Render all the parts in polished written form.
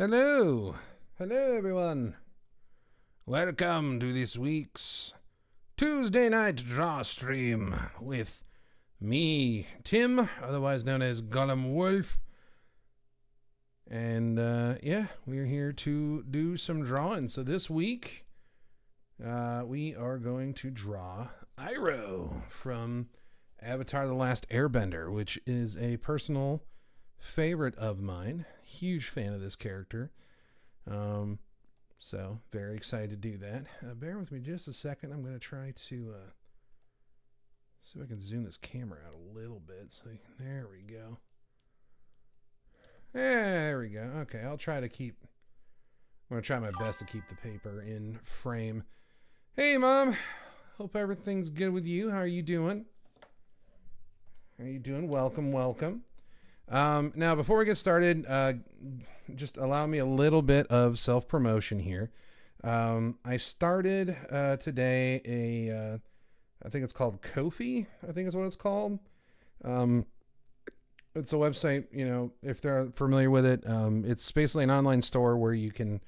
Hello. Hello, everyone. Welcome to this week's Tuesday night draw stream with me, Tim, otherwise known as GolemWulf. And, yeah, we're here to do some drawing. So this week, we are going to draw Iroh from Avatar the Last Airbender, which is a personal favorite of mine. Huge fan of this character. So very excited to do that. Bear with me just a second. I'm going to try to see if I can zoom this camera out a little bit. So there we go. There we go. Okay, I'm going to try my best to keep the paper in frame. Hey, Mom. Hope everything's good with you. How are you doing? How are you doing? Welcome, welcome. Now, before we get started, just allow me a little bit of self-promotion here. I started today I think it's called Ko-fi, I think is what it's called. It's a website, if they're familiar with it. It's basically an online store where you can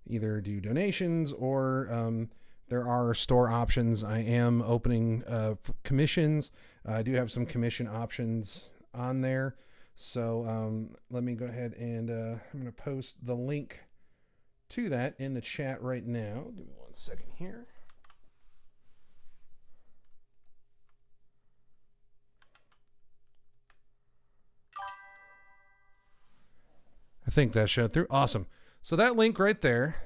either do donations or there are store options. I am opening commissions. I do have some commission options on there. So let me go ahead and I'm going to post the link to that in the chat right now. Give me 1 second here. I think that showed through. Awesome. So that link right there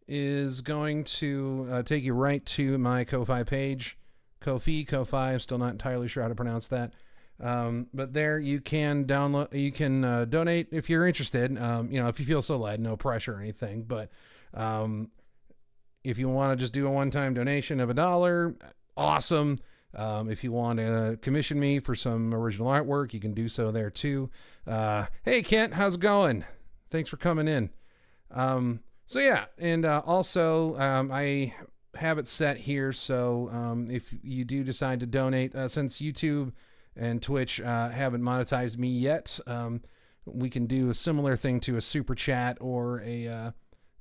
is going to take you right to my Ko-fi page. Ko-fi, I'm still not entirely sure how to pronounce that. But there you can download, you can donate if you're interested. If you feel so led, no pressure or anything. But if you want to just do a one-time donation of $1, awesome. If you want to commission me for some original artwork, you can do so there too. Hey Kent, how's it going? Thanks for coming in. So yeah, and also I have it set here. So if you do decide to donate, since YouTube and Twitch haven't monetized me yet, we can do a similar thing to a super chat or a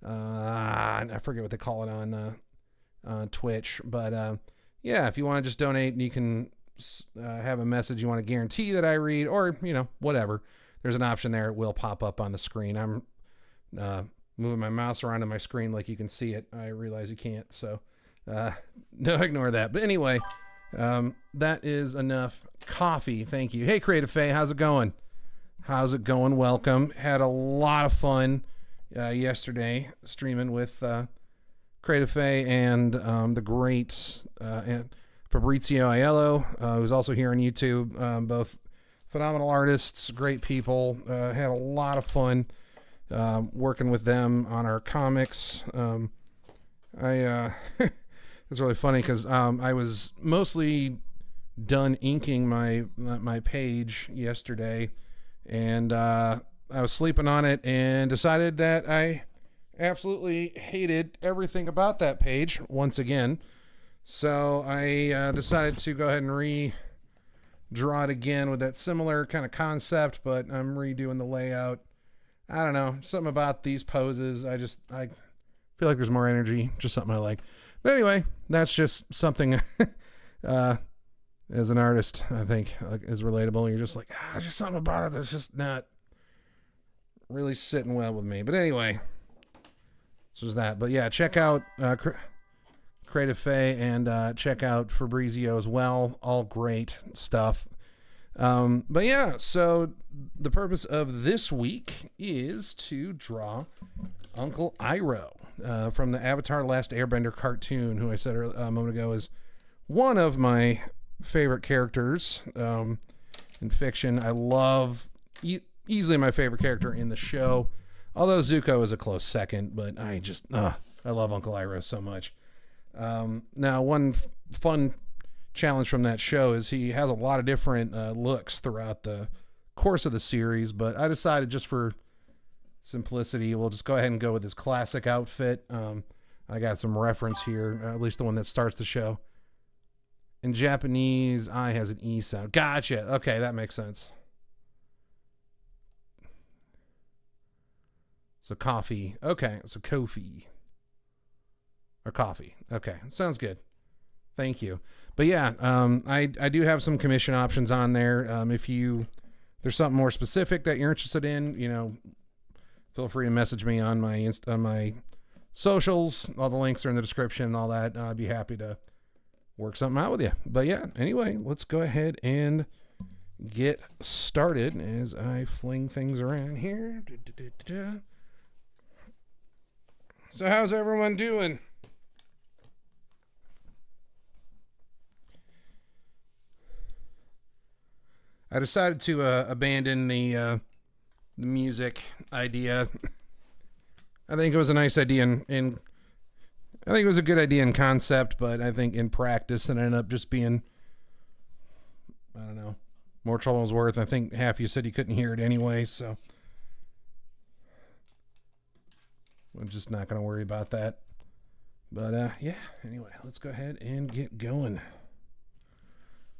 I forget what they call it on Twitch, but yeah, if you want to just donate and you can have a message you want to guarantee that I read, or whatever, there's an option there. It will pop up on the screen. I'm moving my mouse around on my screen like you can see it. I realize you can't, so no, ignore that. But anyway, that is enough coffee. Thank you. Hey, Creative Faye, how's it going? How's it going? Welcome. Had a lot of fun yesterday streaming with Creative Faye and the great and Fabrizio Aiello, who's also here on YouTube. Both phenomenal artists, great people. Had a lot of fun working with them on our comics. It's really funny because I was mostly done inking my page yesterday, and I was sleeping on it and decided that I absolutely hated everything about that page once again. So I decided to go ahead and redraw it again with that similar kind of concept, but I'm redoing the layout. I don't know, something about these poses. I feel like there's more energy, just something I like. But anyway, that's just something as an artist, I think, is relatable. You're just like, just something about it that's just not really sitting well with me. But anyway, this was that. But yeah, check out Creative Faye and check out Fabrizio as well. All great stuff. But yeah, so the purpose of this week is to draw Uncle Iroh from the Avatar the Last Airbender cartoon, who I said a moment ago is one of my favorite characters in fiction. I love, easily my favorite character in the show, although Zuko is a close second, but I love Uncle Iroh so much. Now, one fun challenge from that show is he has a lot of different looks throughout the course of the series, but I decided just for simplicity, we'll just go ahead and go with his classic outfit. I got some reference here, at least the one that starts the show. In Japanese, I has an E sound. Gotcha. Okay, that makes sense. So coffee. Okay, so Ko-fi. Or coffee. Okay, sounds good. Thank you. But yeah, I do have some commission options on there. If there's something more specific that you're interested in, feel free to message me on my socials. All the links are in the description and all that. I'd be happy to work something out with you. But yeah, anyway, let's go ahead and get started as I fling things around here. So how's everyone doing? I decided to abandon the music idea. I think it was a nice idea in I think it was a good idea in concept, but I think in practice it ended up just being, I don't know, more trouble than it was worth. I think half you said you couldn't hear it anyway, so I'm just not going to worry about that. But yeah, anyway, let's go ahead and get going.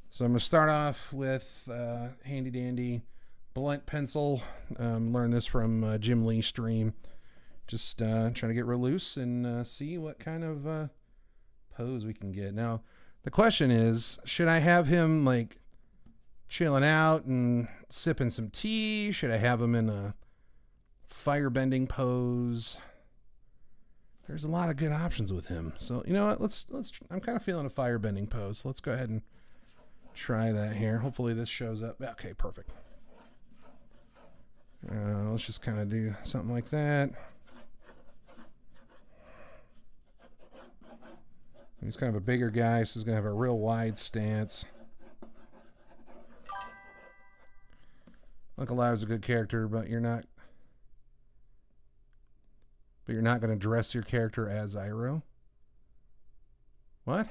So I'm going to start off with handy dandy blunt pencil. Learned this from Jim Lee's stream. Just trying to get real loose and see what kind of pose we can get. Now, the question is, should I have him like chilling out and sipping some tea? Should I have him in a firebending pose? There's a lot of good options with him. So, you know what? Let's I'm kind of feeling a firebending pose. So let's go ahead and try that here. Hopefully this shows up. Okay, perfect. Let's just kind of do something like that. He's kind of a bigger guy, so he's going to have a real wide stance. Uncle Iroh's a good character, but you're not going to dress your character as Iroh? What?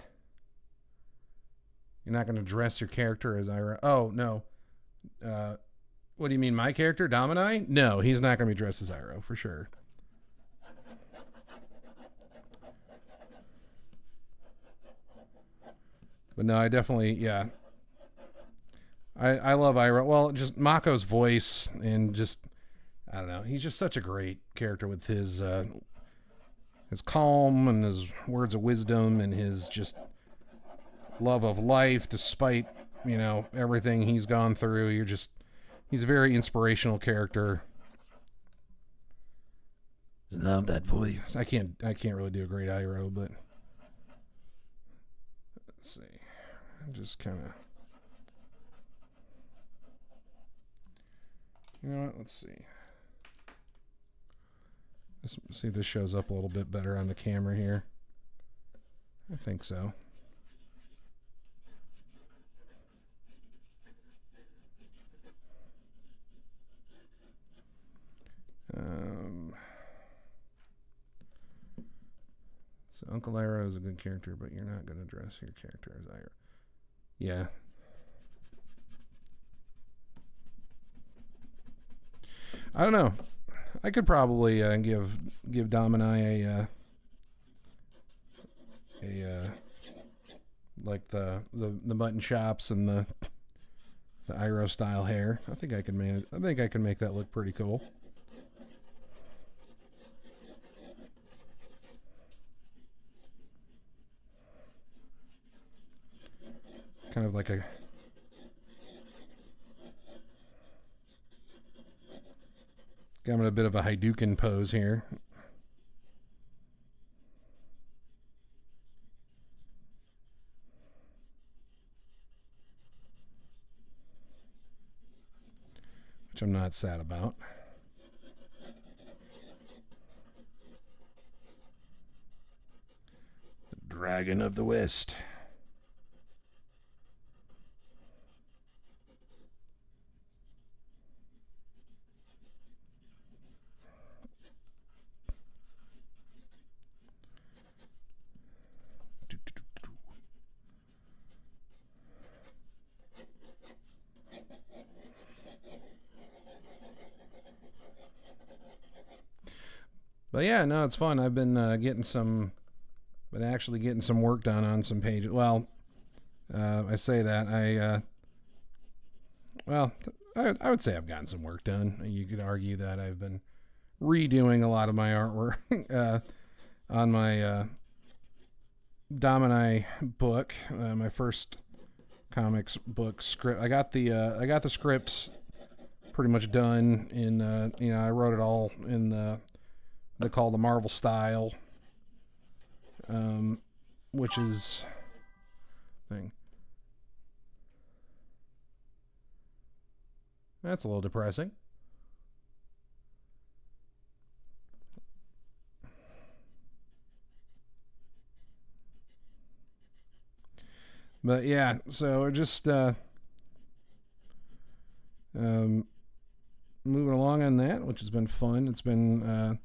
You're not going to dress your character as Iroh? Oh, no. What do you mean, my character, Domini? No, he's not going to be dressed as Iroh, for sure. But no, I definitely, yeah. I love Iroh. Well, just Mako's voice and just, I don't know. He's just such a great character with his calm and his words of wisdom and his just love of life despite, everything he's gone through. He's a very inspirational character. Love that voice. I can't really do a great Iroh, but let's see. I'm just kind of, you know what? Let's see. Let's see if this shows up a little bit better on the camera here. I think so. So Uncle Iroh is a good character, but you're not going to dress your character as Iroh. Yeah. I don't know. I could probably give Domini a like the mutton chops and the Iroh style hair. I think I can manage. I think I can make that look pretty cool. Kind of like a got him in a bit of a Hadouken pose here. Which I'm not sad about. The Dragon of the West. But yeah, no, it's fun. I've been actually getting some work done on some pages. Well, I say that I would say I've gotten some work done. You could argue that I've been redoing a lot of my artwork on my Domini book, my first comics book script. I got the script pretty much done in I wrote it all in they call the Marvel style, which is thing. That's a little depressing. But yeah, so we're just moving along on that, which has been fun. It's been a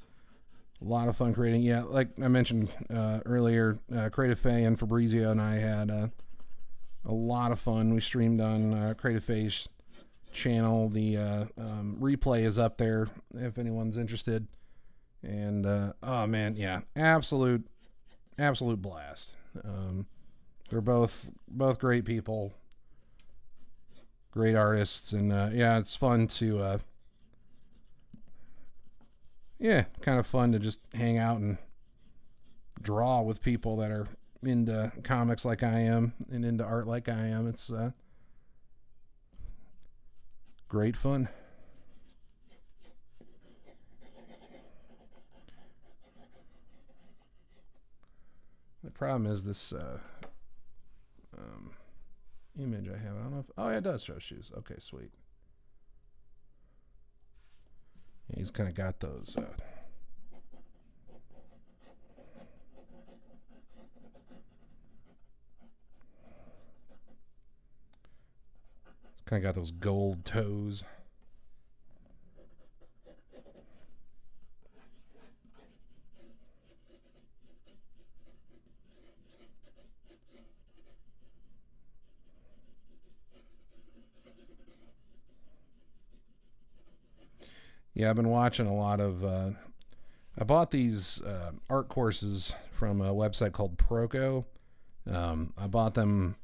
lot of fun creating. Yeah, like I mentioned earlier, Creative Faye and Fabrizio and I had a lot of fun. We streamed on Creative Faye's channel. The replay is up there if anyone's interested. And oh man, yeah, absolute blast. They're both great people, great artists, and yeah, it's fun to kind of fun to just hang out and draw with people that are into comics like I am and into art like I am. It's great fun. The problem is this image I have. I don't know if... Oh, yeah, it does show shoes. Okay, sweet. Yeah, he's kind of got those... kind of got those gold toes. Yeah, I've been watching a lot of... I bought these art courses from a website called Proco. I bought them,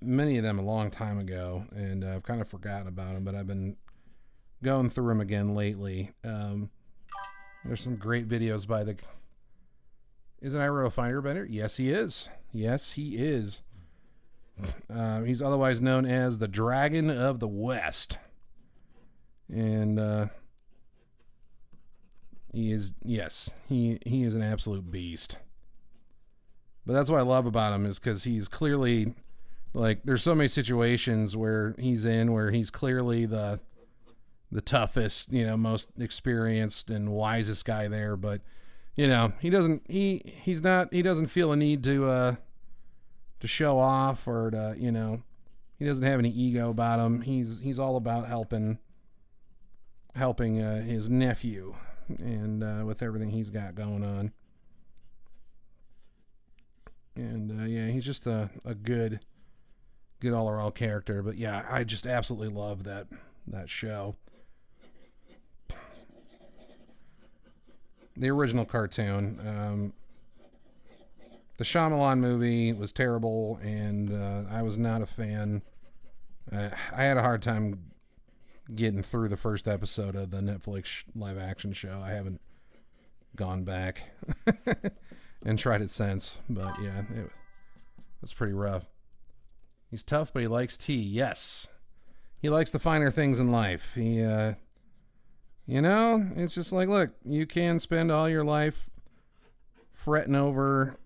many of them, a long time ago, and I've kind of forgotten about them, but I've been going through them again lately. There's some great videos by the... Isn't Iroh a fine airbender? Yes, he is. Yes, he is. He's otherwise known as the Dragon of the West. And he is, yes, he is an absolute beast. But that's what I love about him, is because he's clearly, like, there's so many situations where he's clearly the toughest, most experienced and wisest guy there, but he doesn't feel a need to show off or to, he doesn't have any ego about him. He's all about helping his nephew and with everything he's got going on. And yeah, he's just a good all-around character. But yeah, I just absolutely love that show. The original cartoon. The Shyamalan movie was terrible, and I was not a fan. I had a hard time getting through the first episode of the Netflix live action show. I haven't gone back and tried it since, but yeah, it was pretty rough. He's tough, but he likes tea. Yes, he likes the finer things in life. He, it's just like, look, you can spend all your life fretting over,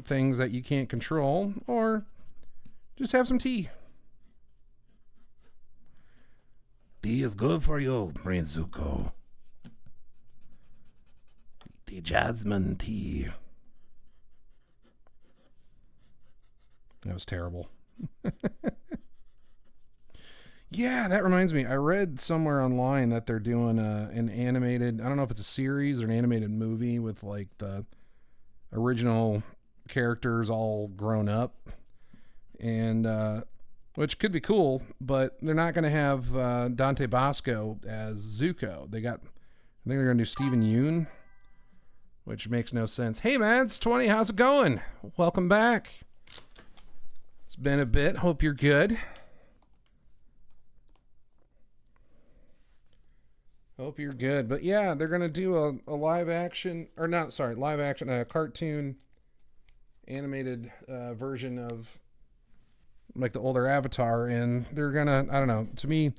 things that you can't control, or just have some tea. Tea is good for you, Prince Zuko. The jasmine tea. That was terrible. Yeah, that reminds me. I read somewhere online that they're doing an animated... I don't know if it's a series or an animated movie with, like, the original characters all grown up. And... which could be cool, but they're not going to have Dante Bosco as Zuko. I think they're going to do Steven Yeun, which makes no sense. Hey, man, it's 20. How's it going? Welcome back. It's been a bit. Hope you're good. Hope you're good. But yeah, they're gonna do a live action, or not, sorry, live action, a cartoon animated version of like the older Avatar, and they're gonna, I don't know, to me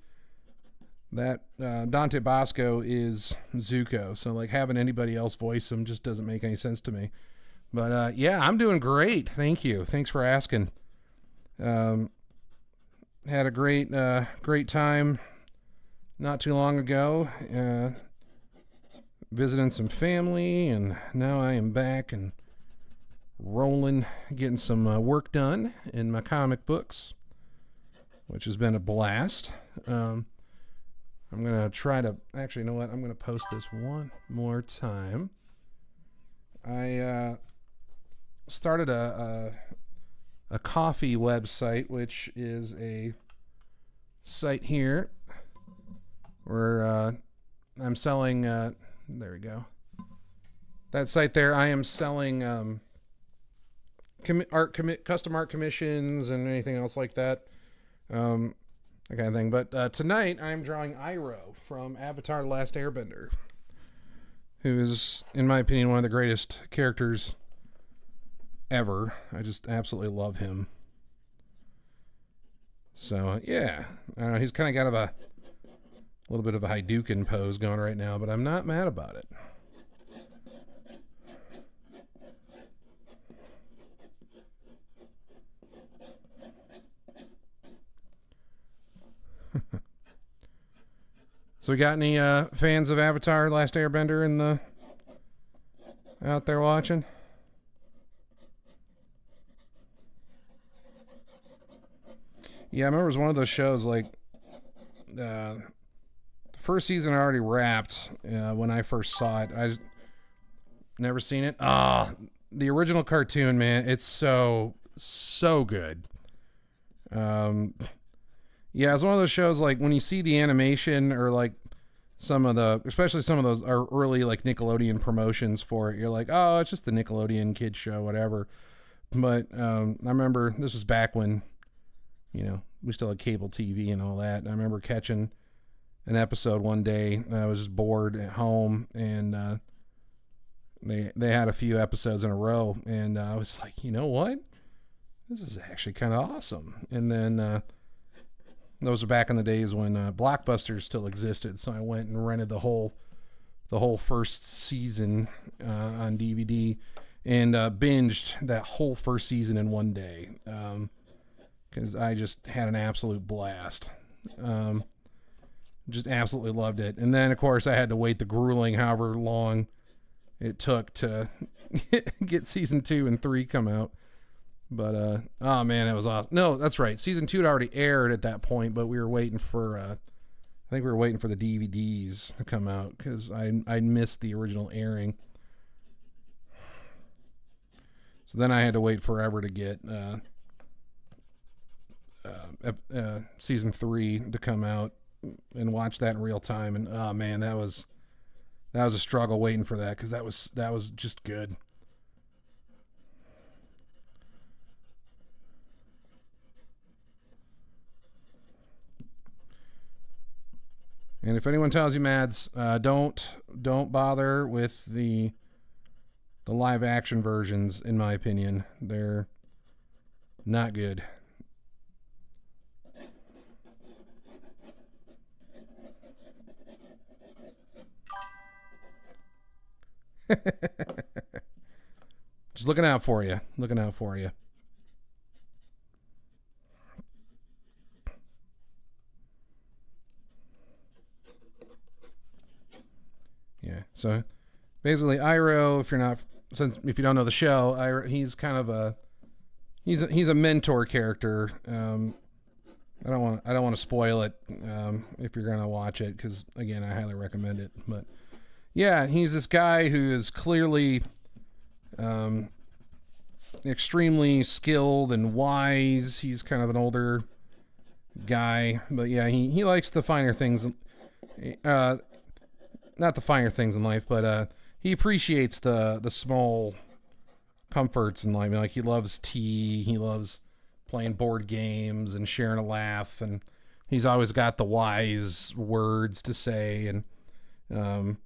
that Dante Bosco is Zuko, so like having anybody else voice him just doesn't make any sense to me. But yeah, I'm doing great. Thank you. Thanks for asking. Had a great time not too long ago, visiting some family, and now I am back and rolling, getting some work done in my comic books, which has been a blast. I'm gonna try to actually, you know what? I'm gonna post this one more time. I started a coffee website, which is a site here where I'm selling. There we go. That site there, I am selling custom art commissions and anything else like that, that kind of thing. But tonight, I'm drawing Iroh from Avatar the Last Airbender, who is, in my opinion, one of the greatest characters ever. I just absolutely love him. So yeah, I don't know, he's kind of got a little bit of a Hadouken pose going right now, but I'm not mad about it. So we got any fans of Avatar Last Airbender in the out there watching? Yeah, I remember it was one of those shows, like the first season I already wrapped when I first saw it. I just never seen it. The original cartoon, man, it's so good. Yeah, it's one of those shows, like when you see the animation or like especially some of those early like Nickelodeon promotions for it, you're like, oh, it's just the Nickelodeon kid show, whatever. But I remember this was back when, you know, we still had cable TV and all that. And I remember catching an episode one day, and I was just bored at home, and they had a few episodes in a row, and I was like, you know what? This is actually kind of awesome. And then those are back in the days when Blockbusters still existed, so I went and rented the whole first season on DVD and binged that whole first season in one day. Because I just had an absolute blast. Just absolutely loved it. And then, of course, I had to wait the grueling however long it took to get season 2 and 3 come out. But, oh man, it was awesome. No, that's right. Season 2 had already aired at that point, but we were waiting for, I think we were waiting for the DVDs to come out because I missed the original airing. So then I had to wait forever to get season 3 to come out and watch that in real time. And oh man, that was a struggle waiting for that because that was just good. And if anyone tells you, Mads, don't bother with the live action versions. In my opinion, they're not good. Just looking out for you. Yeah. So basically, Iroh, if you don't know the show, Iroh, he's kind of he's a mentor character. I don't want to spoil it if you're gonna watch it because again, I highly recommend it. But yeah, he's this guy who is clearly extremely skilled and wise. He's kind of an older guy, but yeah, he likes the finer things. Not the finer things in life, but he appreciates the small comforts in life. Like he loves tea, he loves playing board games and sharing a laugh, and he's always got the wise words to say, and You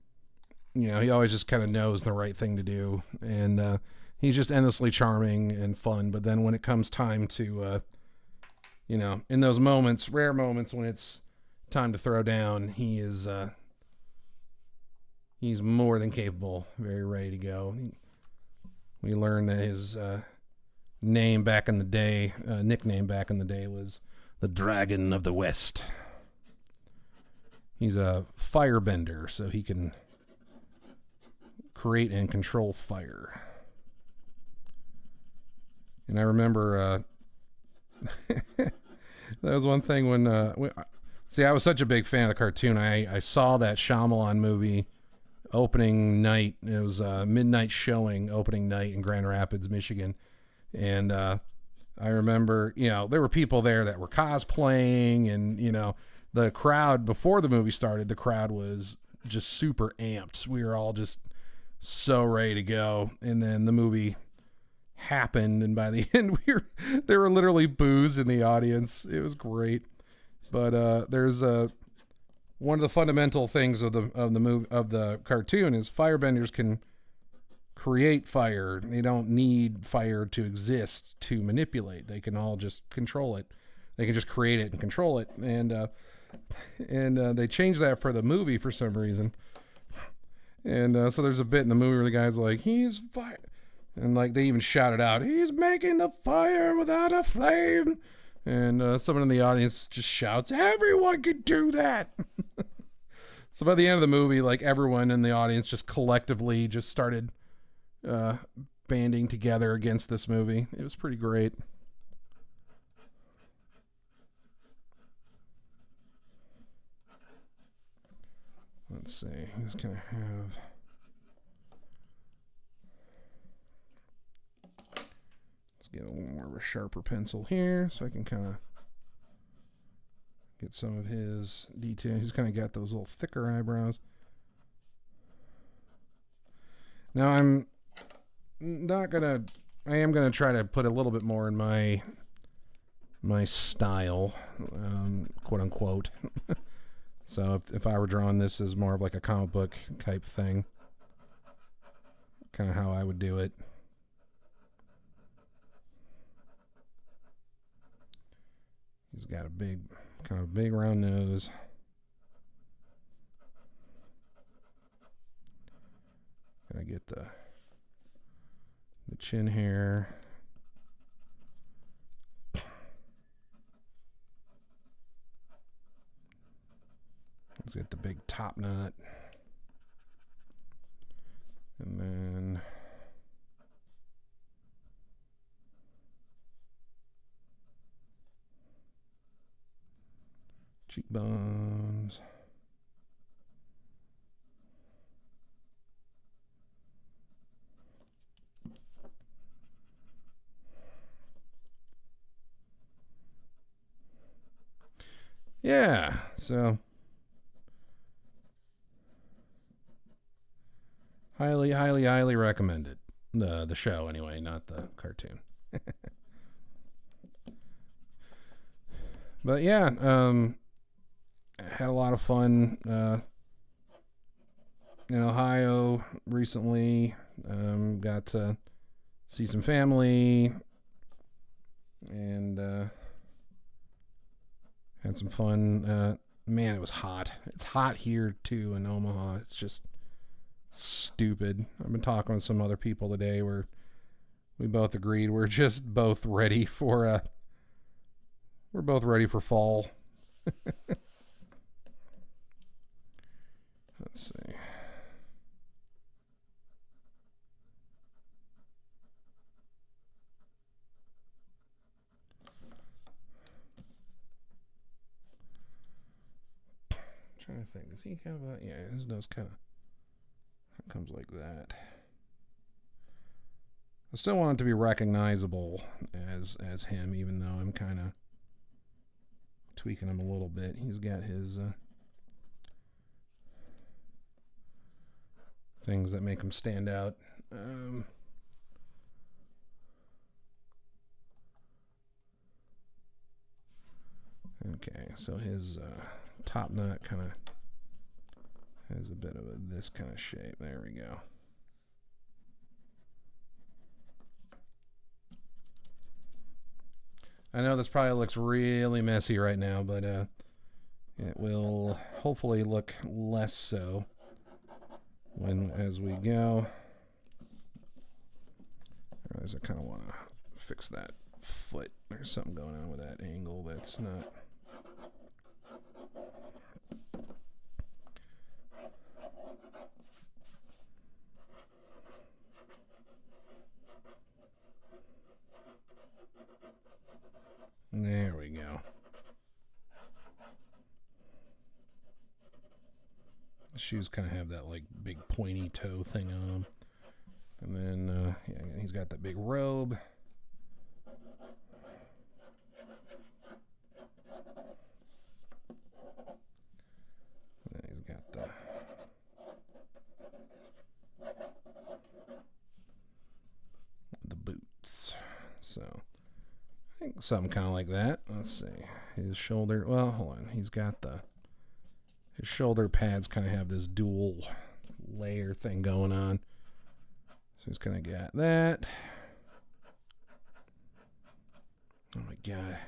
know, he always just kind of knows the right thing to do, and he's just endlessly charming and fun. But then when it comes time to, you know, in those moments, rare moments when it's time to throw down, he's more than capable, very ready to go. We learned that his nickname back in the day was the Dragon of the West. He's a firebender, so he can create and control fire. And I remember that was one thing when see, I was such a big fan of the cartoon. I saw that Shyamalan movie opening night. It was a midnight showing opening night in Grand Rapids, Michigan. And I remember, you know, there were people there that were cosplaying, and, you know, the crowd before the movie started, the crowd was just super amped. We were all just so ready to go. And then the movie happened, and by the end there were literally boos in the audience. It was great. But there's one of the fundamental things of the cartoon is firebenders can create fire. They don't need fire to exist to manipulate. They can all just control it. They can just create it and control it. And they changed that for the movie for some reason. And so there's a bit in the movie where the guy's like, he's fire. And like they even shouted out, he's making the fire without a flame. And someone in the audience just shouts, everyone can do that. So by the end of the movie, like everyone in the audience just collectively just started banding together against this movie. It was pretty great. Let's see. He's going to have... Let's get a little more of a sharper pencil here so I can kind of get some of his detail. He's kind of got those little thicker eyebrows. Now I am going to try to put a little bit more in my style, quote unquote. So if I were drawing this as more of like a comic book type thing, kind of how I would do it. He's got a kind of big round nose. Gotta get the chin hair. Let's get the big top knot. And then cheekbones. Yeah, so highly recommended. The show anyway, not the cartoon. But yeah, had a lot of fun in Ohio recently. Got to see some family and had some fun. Man, it was hot. It's hot here too in Omaha. It's just stupid. I've been talking with some other people today where we both agreed we're just both ready for fall. Let's see. Trying to think. Does he have a... Yeah, his nose kind of comes like that. I still want it to be recognizable as him, even though I'm kind of tweaking him a little bit. He's got his things that make him stand out. Okay, so his top knot kind of has a bit of this kind of shape. There we go. I know this probably looks really messy right now, but it will hopefully look less so as we go. Otherwise, I kind of want to fix that foot. There's something going on with that angle that's not. There we go. The shoes kind of have that like big pointy toe thing on them. And then, yeah, he's got that big robe. And then he's got the boots. So, I think something kind of like that. Let's see. His shoulder, well, hold on. He's got his shoulder pads kind of have this dual layer thing going on. So he's kind of got that. Oh my God.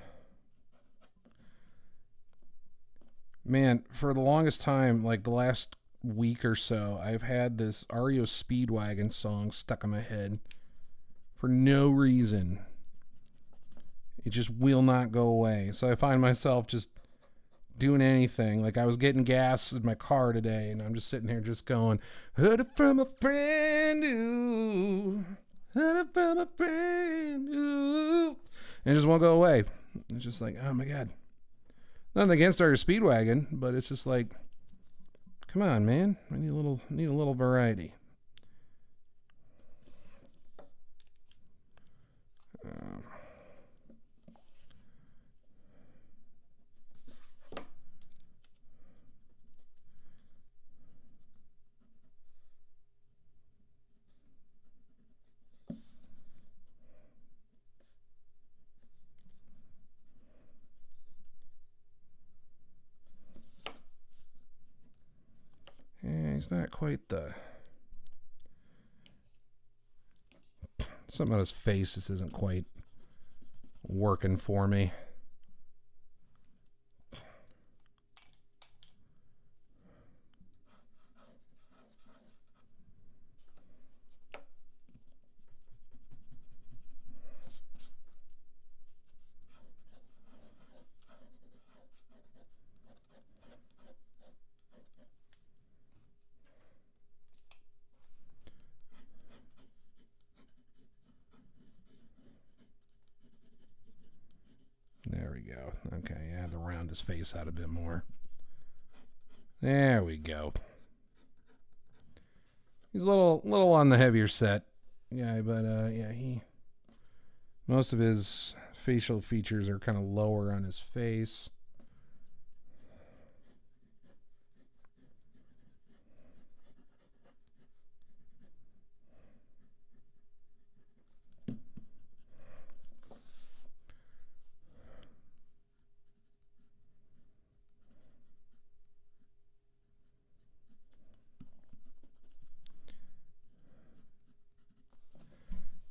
Man, for the longest time, like the last week or so, I've had this REO Speedwagon song stuck in my head for no reason. It just will not go away. So I find myself just doing anything. Like I was getting gas in my car today and I'm just sitting here just going, heard it from a friend, ooh, heard it from a friend, ooh, and it just won't go away. It's just like, oh my God. Nothing against our Speedwagon, but it's just like, come on, man. I need a little variety. He's not quite the... Something about his face just isn't quite working for me. There we go. Okay, yeah, to round his face out a bit more. There we go. He's a little on the heavier set. Yeah, but yeah, most of his facial features are kind of lower on his face.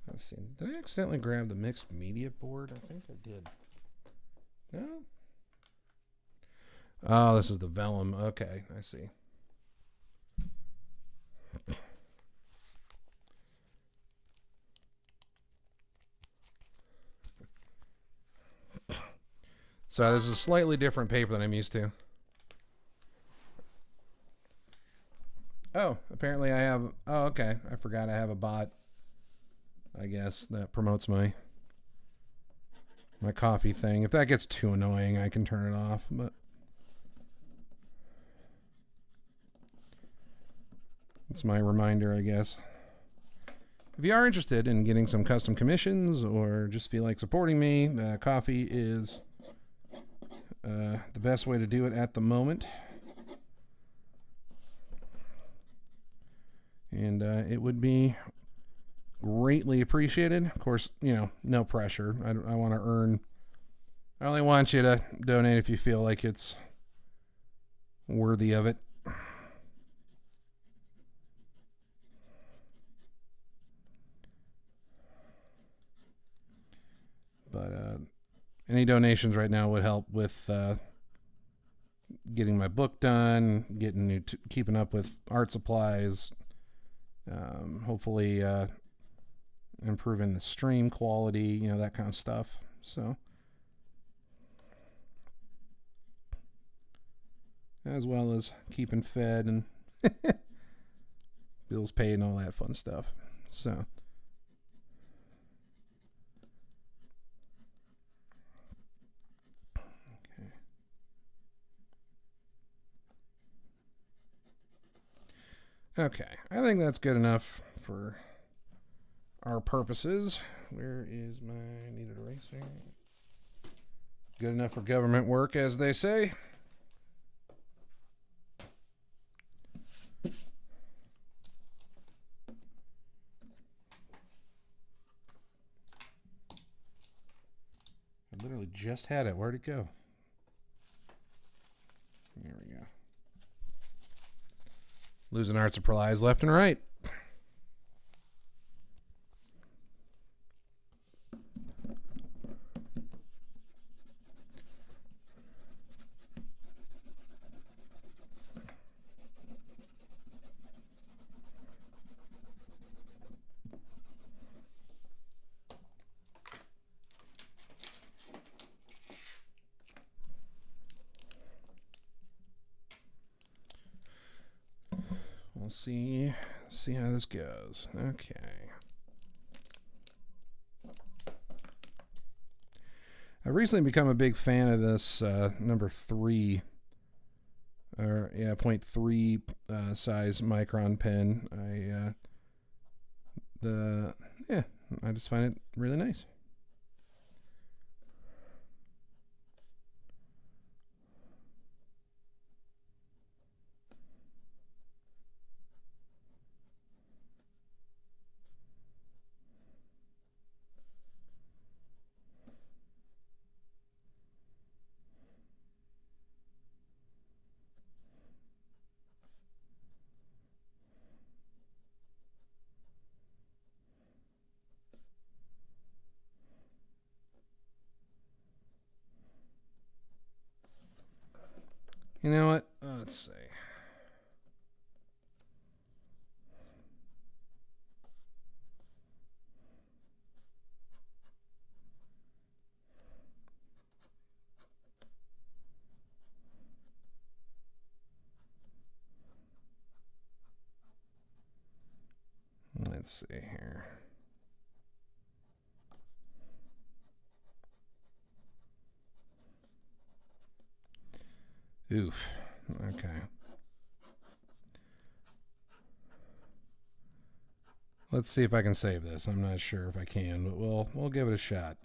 Let's see. Did I accidentally grab the mixed media board? I think I did. No? Oh, this is the vellum. Okay, I see. So this is a slightly different paper than I'm used to. Oh, apparently I have... Oh, okay. I forgot I have a bot, I guess, that promotes my coffee thing. If that gets too annoying, I can turn it off, but it's my reminder, I guess. If you are interested in getting some custom commissions or just feel like supporting me, coffee is the best way to do it at the moment. And it would be greatly appreciated. Of course, you know, no pressure. I want to earn. I only want you to donate if you feel like it's worthy of it. any donations right now would help with getting my book done, keeping up with art supplies, hopefully improving the stream quality, you know, that kind of stuff. So, as well as keeping fed and bills paid and all that fun stuff. So, okay, I think that's good enough for our purposes. Where is my needed eraser? Good enough for government work, as they say. I literally just had it. Where'd it go? Here we go. Losing art supplies left and right. We'll see how this goes. Okay. I've recently become a big fan of this number 3, or yeah, 0.3 size micron pen. I just find it really nice. You know what? Let's see. Let's see here. Oof. Okay. Let's see if I can save this. I'm not sure if I can, but we'll give it a shot.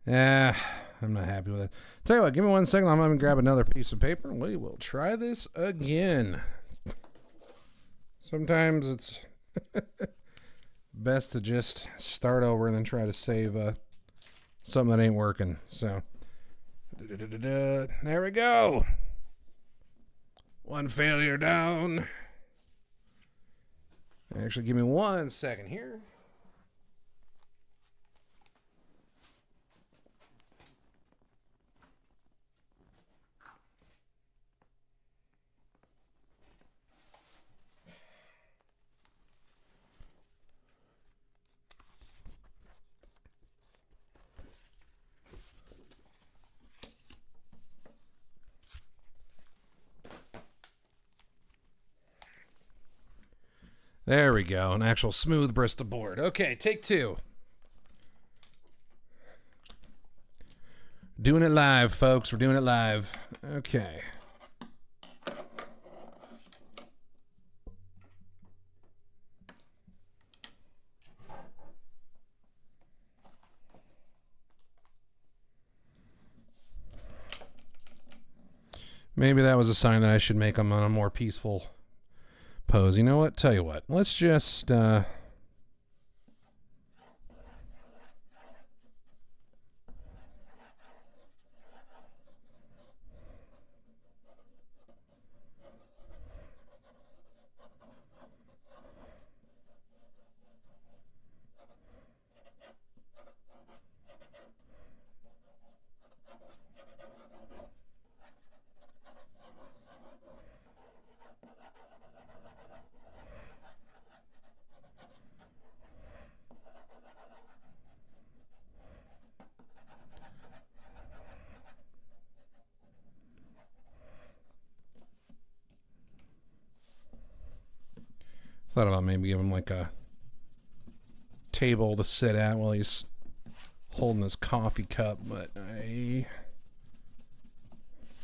Yeah, I'm not happy with it. Tell you what, give me 1 second. I'm going to grab another piece of paper. We will try this again. Sometimes it's best to just start over and then try to save something that ain't working. So, there we go. One failure down. Actually, give me 1 second here. There we go. An actual smooth Bristol board. Okay, take 2. Doing it live, folks. We're doing it live. Okay. Maybe that was a sign that I should make him on a more peaceful pose. You know what? Tell you what. Let's just... Thought about maybe give him like a table to sit at while he's holding his coffee cup, but I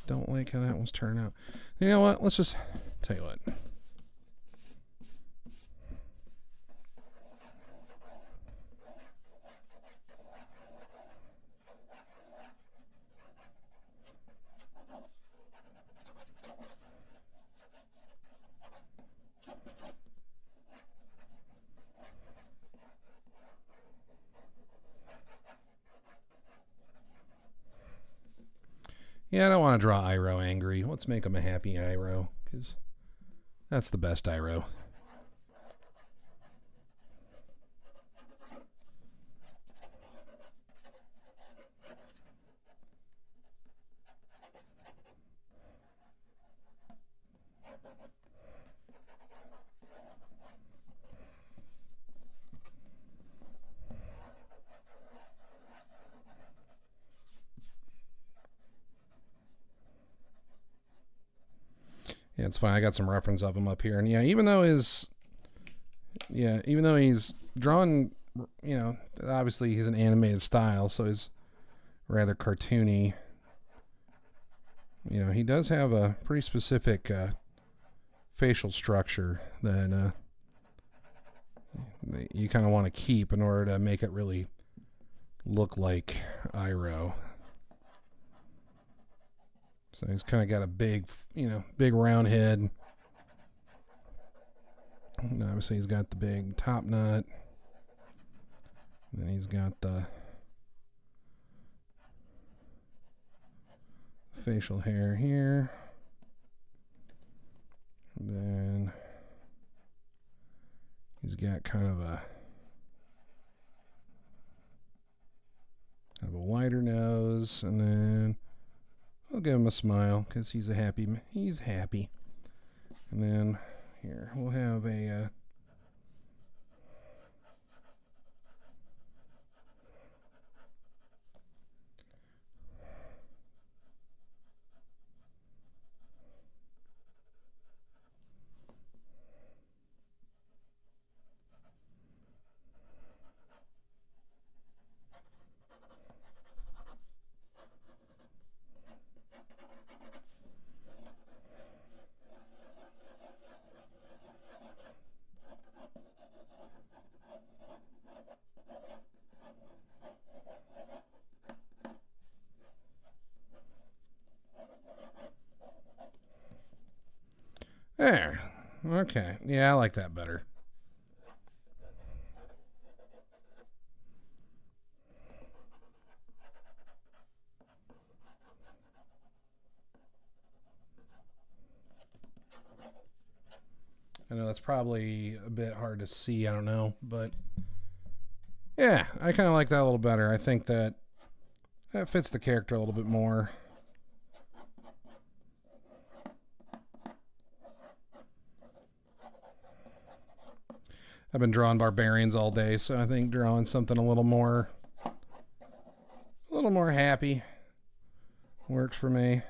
don't like how that one's turned out. You know what? Let's just tell you what. Yeah, I don't want to draw Iroh angry. Let's make him a happy Iroh, because that's the best Iroh. Yeah, it's fine. I got some reference of him up here. And yeah, even though he's drawn, you know, obviously he's an animated style, so he's rather cartoony. You know, he does have a pretty specific facial structure that you kind of want to keep in order to make it really look like Iroh. So he's kind of got a big, big round head. And obviously he's got the big top knot. Then he's got the facial hair here. And then he's got kind of a wider nose, and then I'll give him a smile because he's happy. And then here we'll have a there. Okay. Yeah, I like that better. I know that's probably a bit hard to see. I don't know. But yeah, I kind of like that a little better. I think that fits the character a little bit more. I've been drawing barbarians all day, so I think drawing something a little more happy works for me.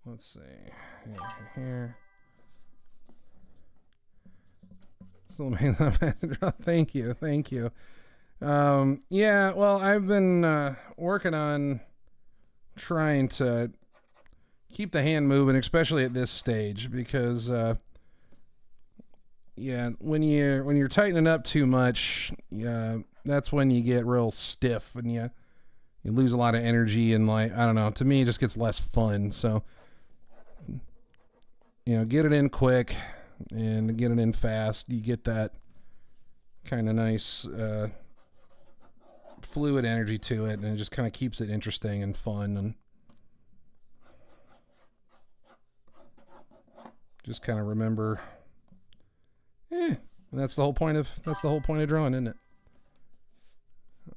Let's see. Here. Thank you. Yeah, well, I've been working on trying to keep the hand moving, especially at this stage, because when you're tightening up too much, that's when you get real stiff, and you you lose a lot of energy, and like, I don't know, to me it just gets less fun. So, you know, get it in quick and get it in fast. You get that kind of nice fluid energy to it, and it just kind of keeps it interesting and fun, and just kind of remember, that's the whole point of drawing, isn't it?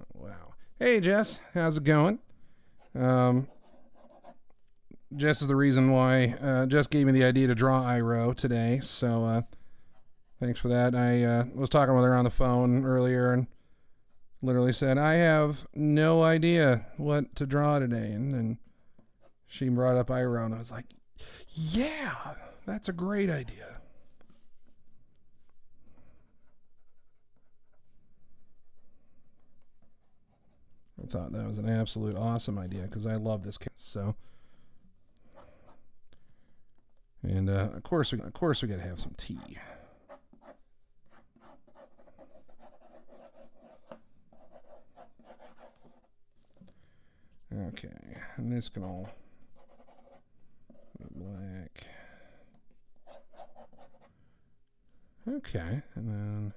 Oh, wow. Hey Jess, how's it going? Jess is the reason why Jess gave me the idea to draw Iroh today, so thanks for that. I was talking with her on the phone earlier and literally said, I have no idea what to draw today, and then she brought up Iroh, and I was like, yeah, that's a great idea. I thought that was an absolute awesome idea because I love this case. So, and of course we gotta have some tea. Okay, and this can all be black. Okay, and then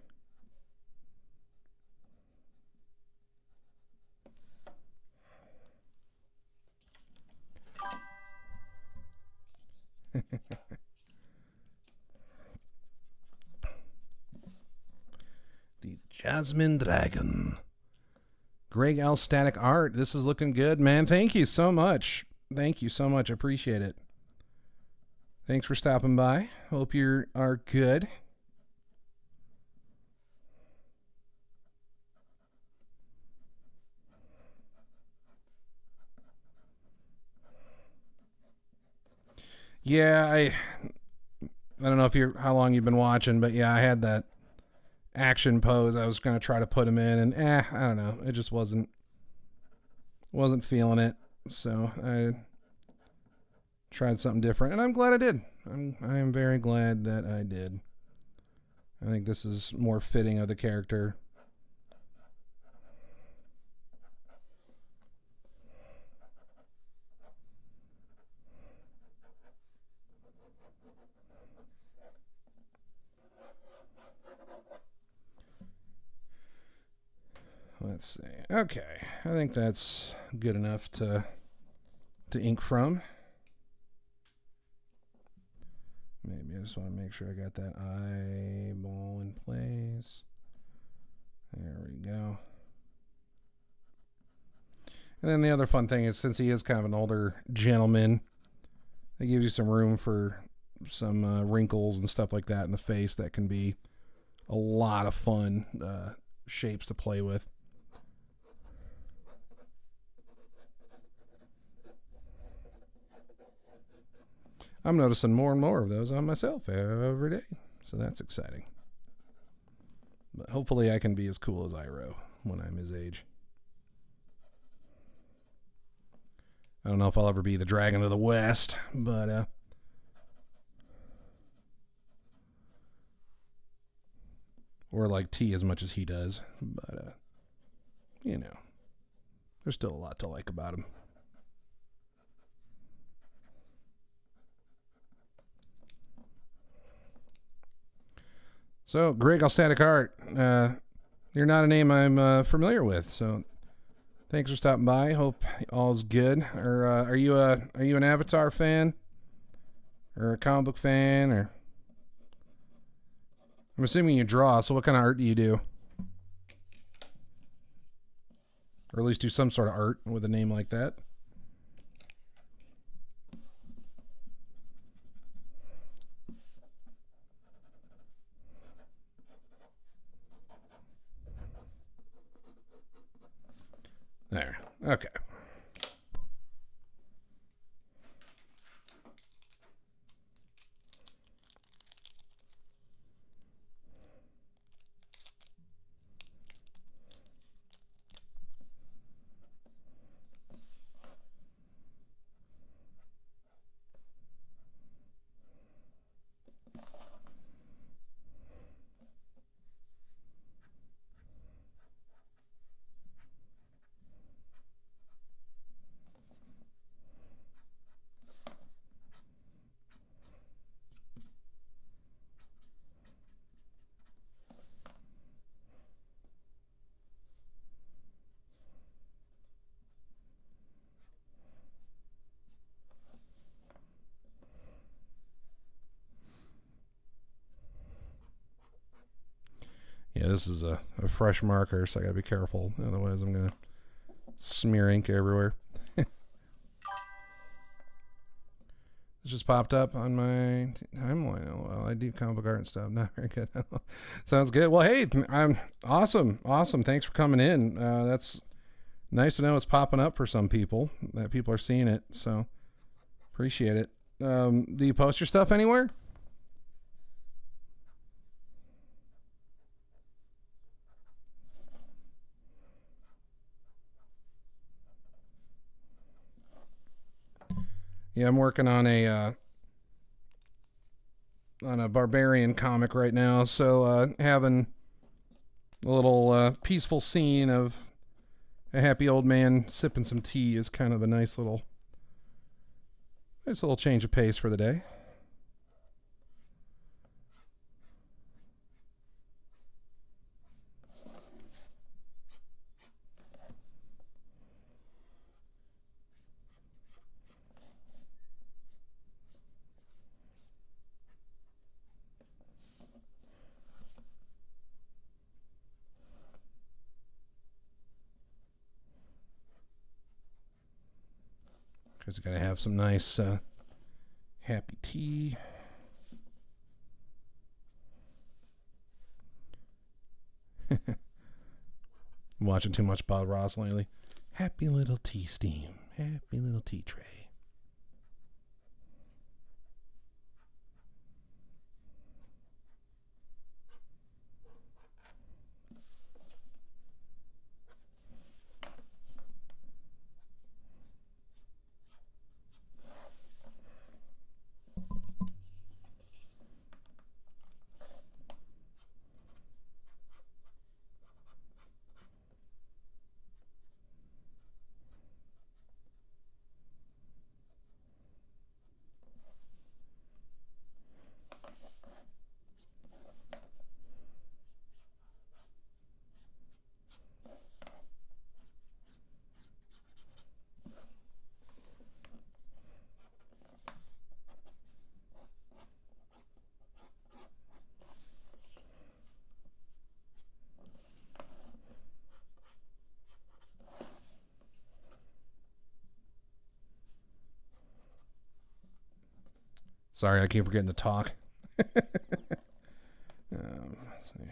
the Jasmine Dragon. Greg L. Static Art. This is looking good, man. Thank you so much. Thank you so much. I appreciate it. Thanks for stopping by. Hope you are good. Yeah, I don't know if how long you've been watching, but yeah, I had that action pose I was going to try to put him in, and I don't know, it just wasn't feeling it, so I tried something different, and I'm glad I did. I am very glad that I did. I think this is more fitting of the character. Let's see. Okay, I think that's good enough to ink from. Maybe I just want to make sure I got that eyeball in place. There we go. And then the other fun thing is, since he is kind of an older gentleman, it gives you some room for some wrinkles and stuff like that in the face that can be a lot of fun shapes to play with. I'm noticing more and more of those on myself every day, so that's exciting. But hopefully I can be as cool as Iroh when I'm his age. I don't know if I'll ever be the Dragon of the West, but or like T as much as he does, but you know, there's still a lot to like about him. So, Greg Alstatic Art, you're not a name I'm familiar with, so thanks for stopping by. Hope all's good. Or are you an Avatar fan, or a comic book fan, or? I'm assuming you draw. So, what kind of art do you do? Or at least do some sort of art with a name like that. There. Okay. Yeah, this is a fresh marker, so I gotta be careful. Otherwise, I'm gonna smear ink everywhere. It just popped up on my timeline. Oh, well, I do comic book art and stuff. Not very good. Sounds good. Well, hey, I'm awesome. Thanks for coming in. That's nice to know it's popping up for some people, that people are seeing it. So appreciate it. Do you post your stuff anywhere? Yeah, I'm working on a barbarian comic right now, so having a little peaceful scene of a happy old man sipping some tea is kind of a nice little change of pace for the day. Because you gotta have some nice happy tea. I'm watching too much Bob Ross lately. Happy little tea steam. Happy little tea tray. Sorry, I keep forgetting to talk. Let's see.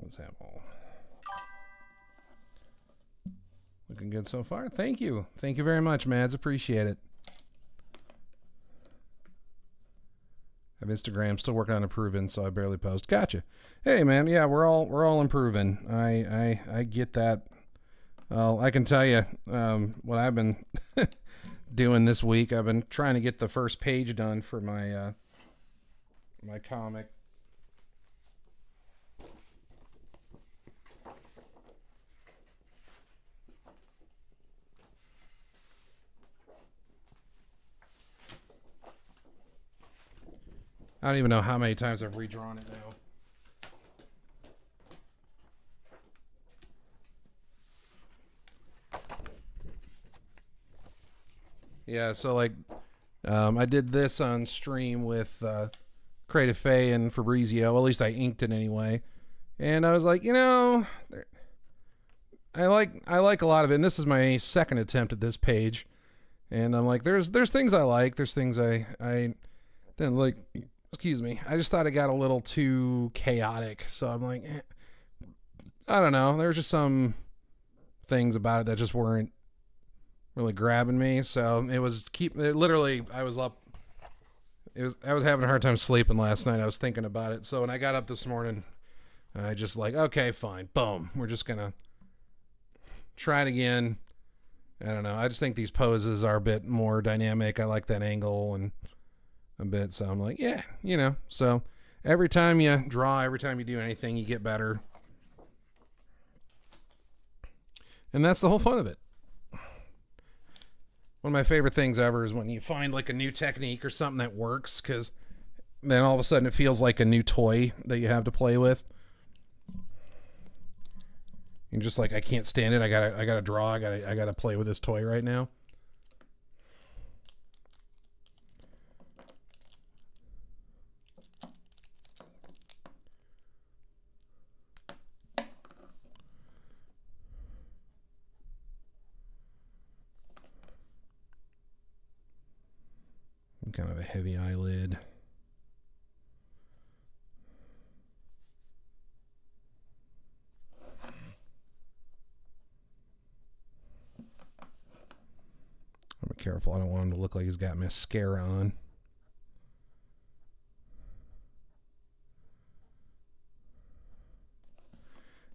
Let's have all. Looking good so far. Thank you. Thank you very much, Mads. Appreciate it. I have Instagram, still working on improving, so I barely post. Gotcha. Hey, man. Yeah, we're all improving. I get that. Well, I can tell you what I've been doing this week. I've been trying to get the first page done for my my comic. I don't even know how many times I've redrawn it now. Yeah, so like I did this on stream with Creative Faye and Fabrizio. Well, at least I inked it anyway. And I was like, you know, I like a lot of it. And this is my second attempt at this page. And I'm like, there's things I like. There's things I didn't like. Excuse me. I just thought it got a little too chaotic. So I'm like, I don't know. There's just some things about it that just weren't really grabbing me. So it was literally, I was having a hard time sleeping last night. I was thinking about it. So when I got up this morning, I just like, okay, fine. Boom. We're just going to try it again. I don't know. I just think these poses are a bit more dynamic. I like that angle and a bit. So I'm like, yeah, you know, so every time you draw, every time you do anything, you get better. And that's the whole fun of it. One of my favorite things ever is when you find like a new technique or something that works, because then all of a sudden it feels like a new toy that you have to play with. You're just like, I can't stand it. I gotta draw. I gotta play with this toy right now. Kind of a heavy eyelid. I'm careful. I don't want him to look like he's got mascara on.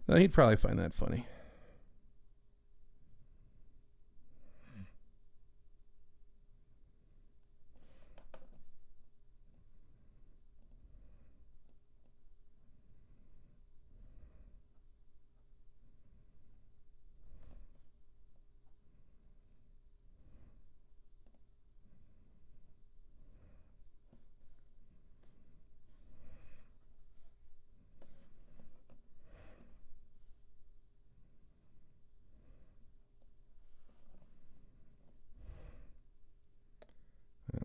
No, he'd probably find that funny.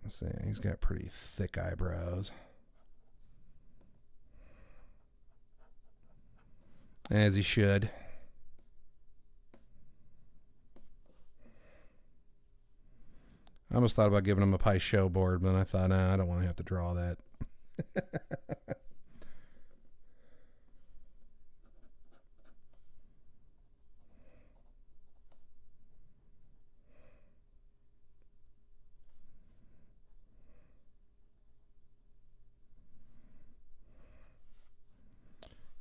Let's see, he's got pretty thick eyebrows. As he should. I almost thought about giving him a pie show board, but I thought, nah, I don't want to have to draw that.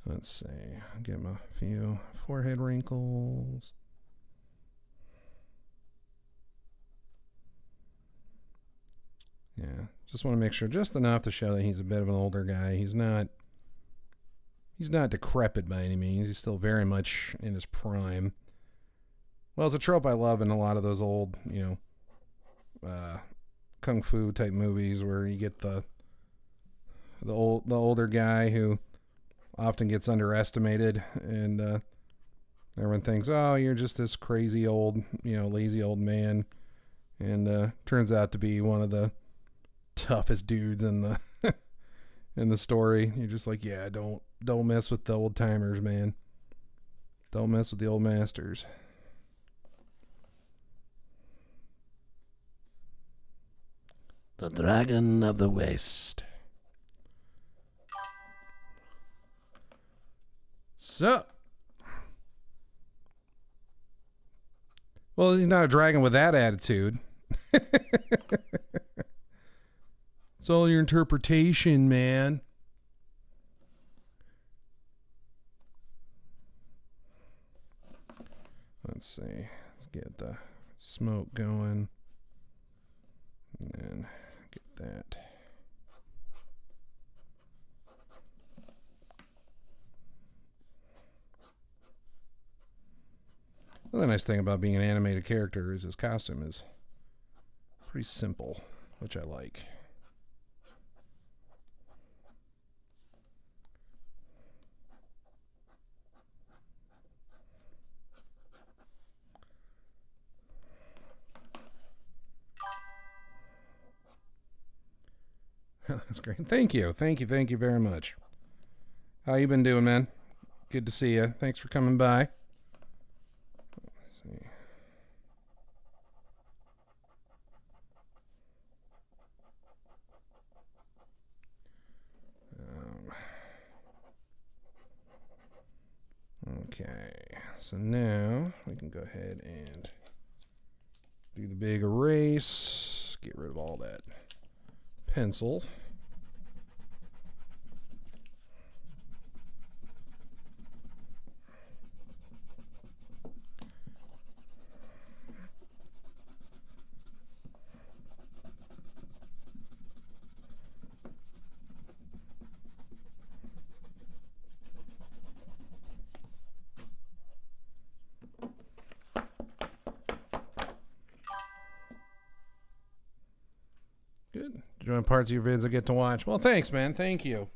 Let's see. I'll give him a few forehead wrinkles. Yeah, just want to make sure just enough to show that he's a bit of an older guy. He's not decrepit by any means. He's still very much in his prime. Well, it's a trope I love in a lot of those old, kung fu type movies where you get the older guy who often gets underestimated, and everyone thinks, oh, you're just this crazy old, lazy old man, and turns out to be one of the toughest dudes in the in the story. You're just like, yeah, don't mess with the old timers, man. Don't mess with the old masters. The Dragon of the West. So, well, he's not a dragon with that attitude. It's all your interpretation, man. Let's see. Let's get the smoke going. And then get that. Another nice thing about being an animated character is his costume is pretty simple, which I like. That's great. Thank you very much. How you been doing, man? Good to see you. Thanks for coming by. Okay, so now we can go ahead and do the big erase, get rid of all that pencil. Good. Enjoying parts of your vids I get to watch. Well, thanks, man. Thank you.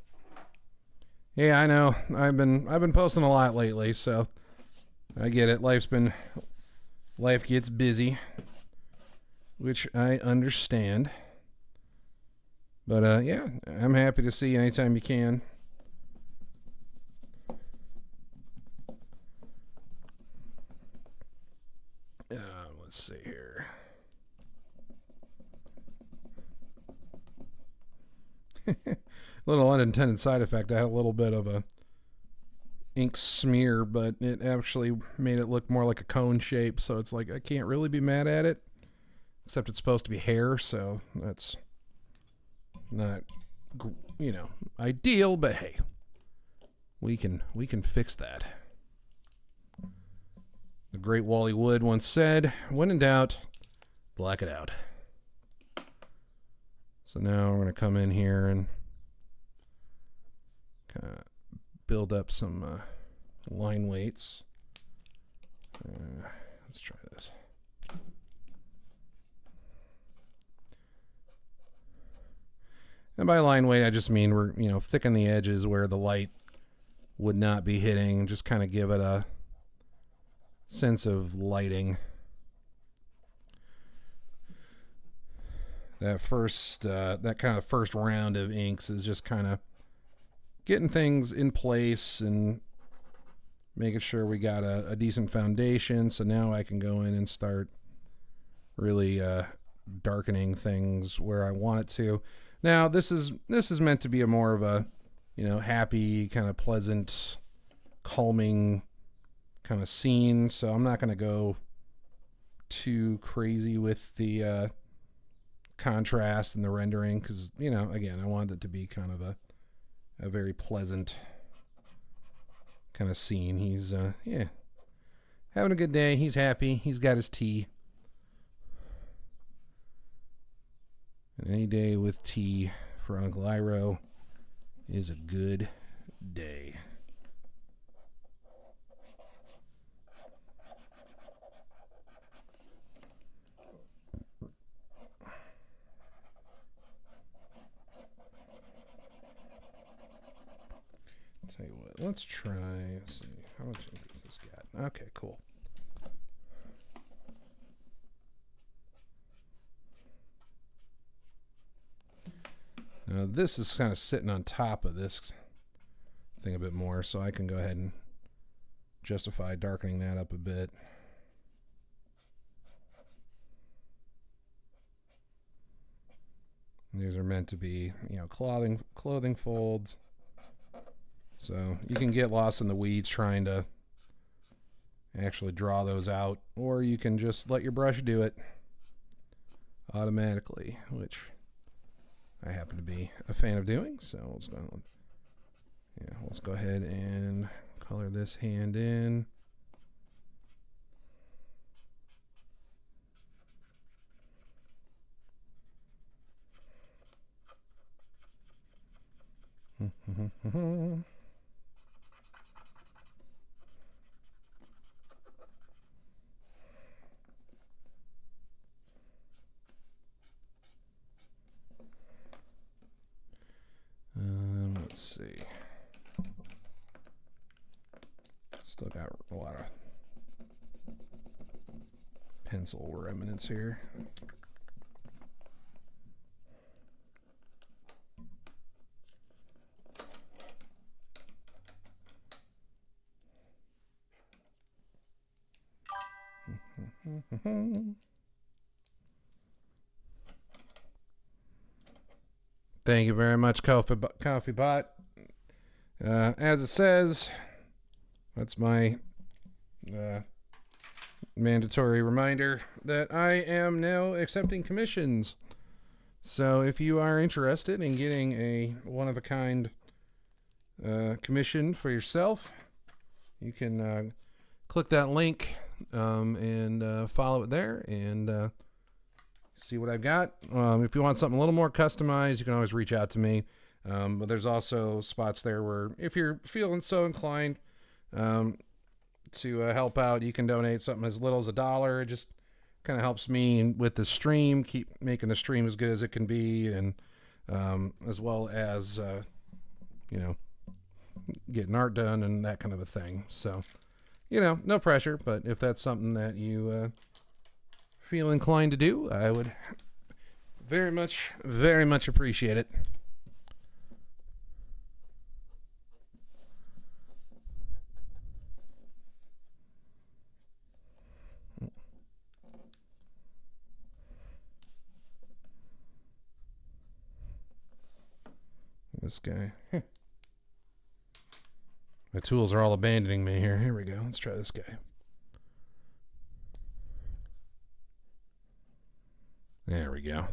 Yeah, I know. I've been posting a lot lately, so I get it. Life gets busy, which I understand. But yeah, I'm happy to see you anytime you can. Let's see here. Little unintended side effect. I had a little bit of a ink smear, but it actually made it look more like a cone shape, so it's like I can't really be mad at it, except it's supposed to be hair, so that's not, you know, ideal, but hey, we can fix that. The great Wally Wood once said, when in doubt, black it out. So now we're going to come in here and kind of build up some line weights. Let's try this. And by line weight, I just mean we're, you know, thicken the edges where the light would not be hitting. Just kind of give it a sense of lighting. That kind of first round of inks is just kind of getting things in place and making sure we got a decent foundation. So now I can go in and start really darkening things where I want it to. Now this is meant to be a more of a, you know, happy, kind of pleasant, calming kind of scene. So I'm not going to go too crazy with the contrast and the rendering, because, you know, again, I wanted it to be kind of a very pleasant kind of scene. He's yeah, having a good day. He's happy. He's got his tea. And any day with tea for Uncle Iroh is a good day. Tell you what, let's try, let's see, how much ink has this got? Okay, cool. Now this is kind of sitting on top of this thing a bit more, so I can go ahead and justify darkening that up a bit. These are meant to be, you know, clothing folds. So you can get lost in the weeds trying to actually draw those out, or you can just let your brush do it automatically, which I happen to be a fan of doing. So let's go ahead and color this hand in. Let's see. Still got a lot of pencil remnants here. Thank you very much, Coffee Bot. As it says, that's my mandatory reminder that I am now accepting commissions. So if you are interested in getting a one-of-a-kind commission for yourself, you can click that link and follow it there and see what I've got. If you want something a little more customized, you can always reach out to me. But there's also spots there where if you're feeling so inclined to help out, you can donate something as little as $1. It just kind of helps me with the stream, keep making the stream as good as it can be, and as well as you know, getting art done and that kind of a thing. So you know, no pressure, but if that's something that you feel inclined to do, I would very much appreciate it. This guy. My tools are all abandoning me here. Here we go. Let's try this guy. There we go.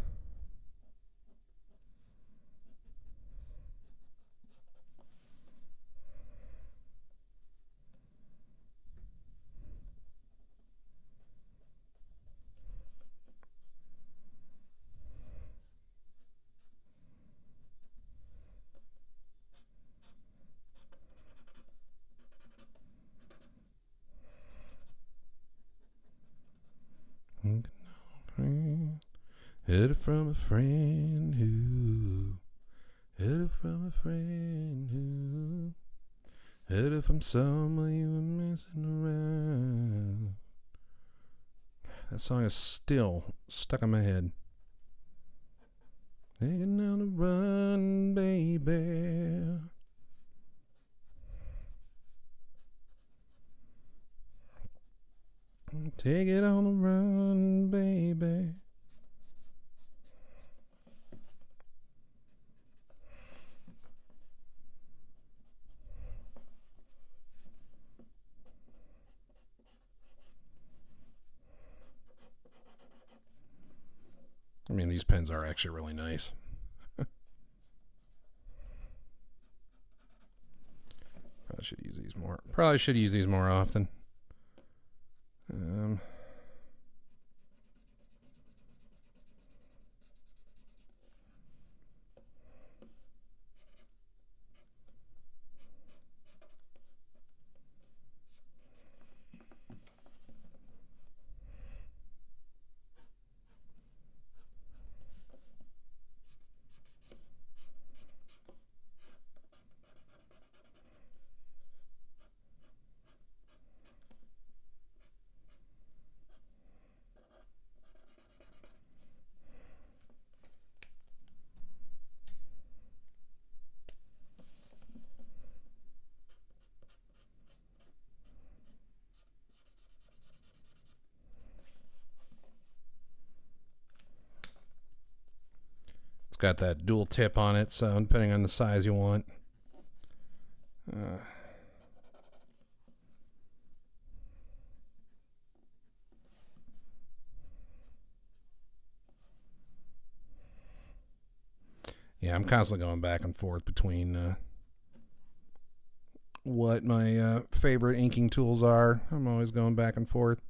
Heard it from a friend who, heard it from a friend who, heard it from someone you were messing around. That song is still stuck in my head. Taking on the run, baby. Take it on the run, baby. I mean, these pens are actually really nice. Probably should use these more. Probably should use these more often. It's got that dual tip on it, so depending on the size you want. Yeah, I'm constantly going back and forth between what my favorite inking tools are. I'm always going back and forth.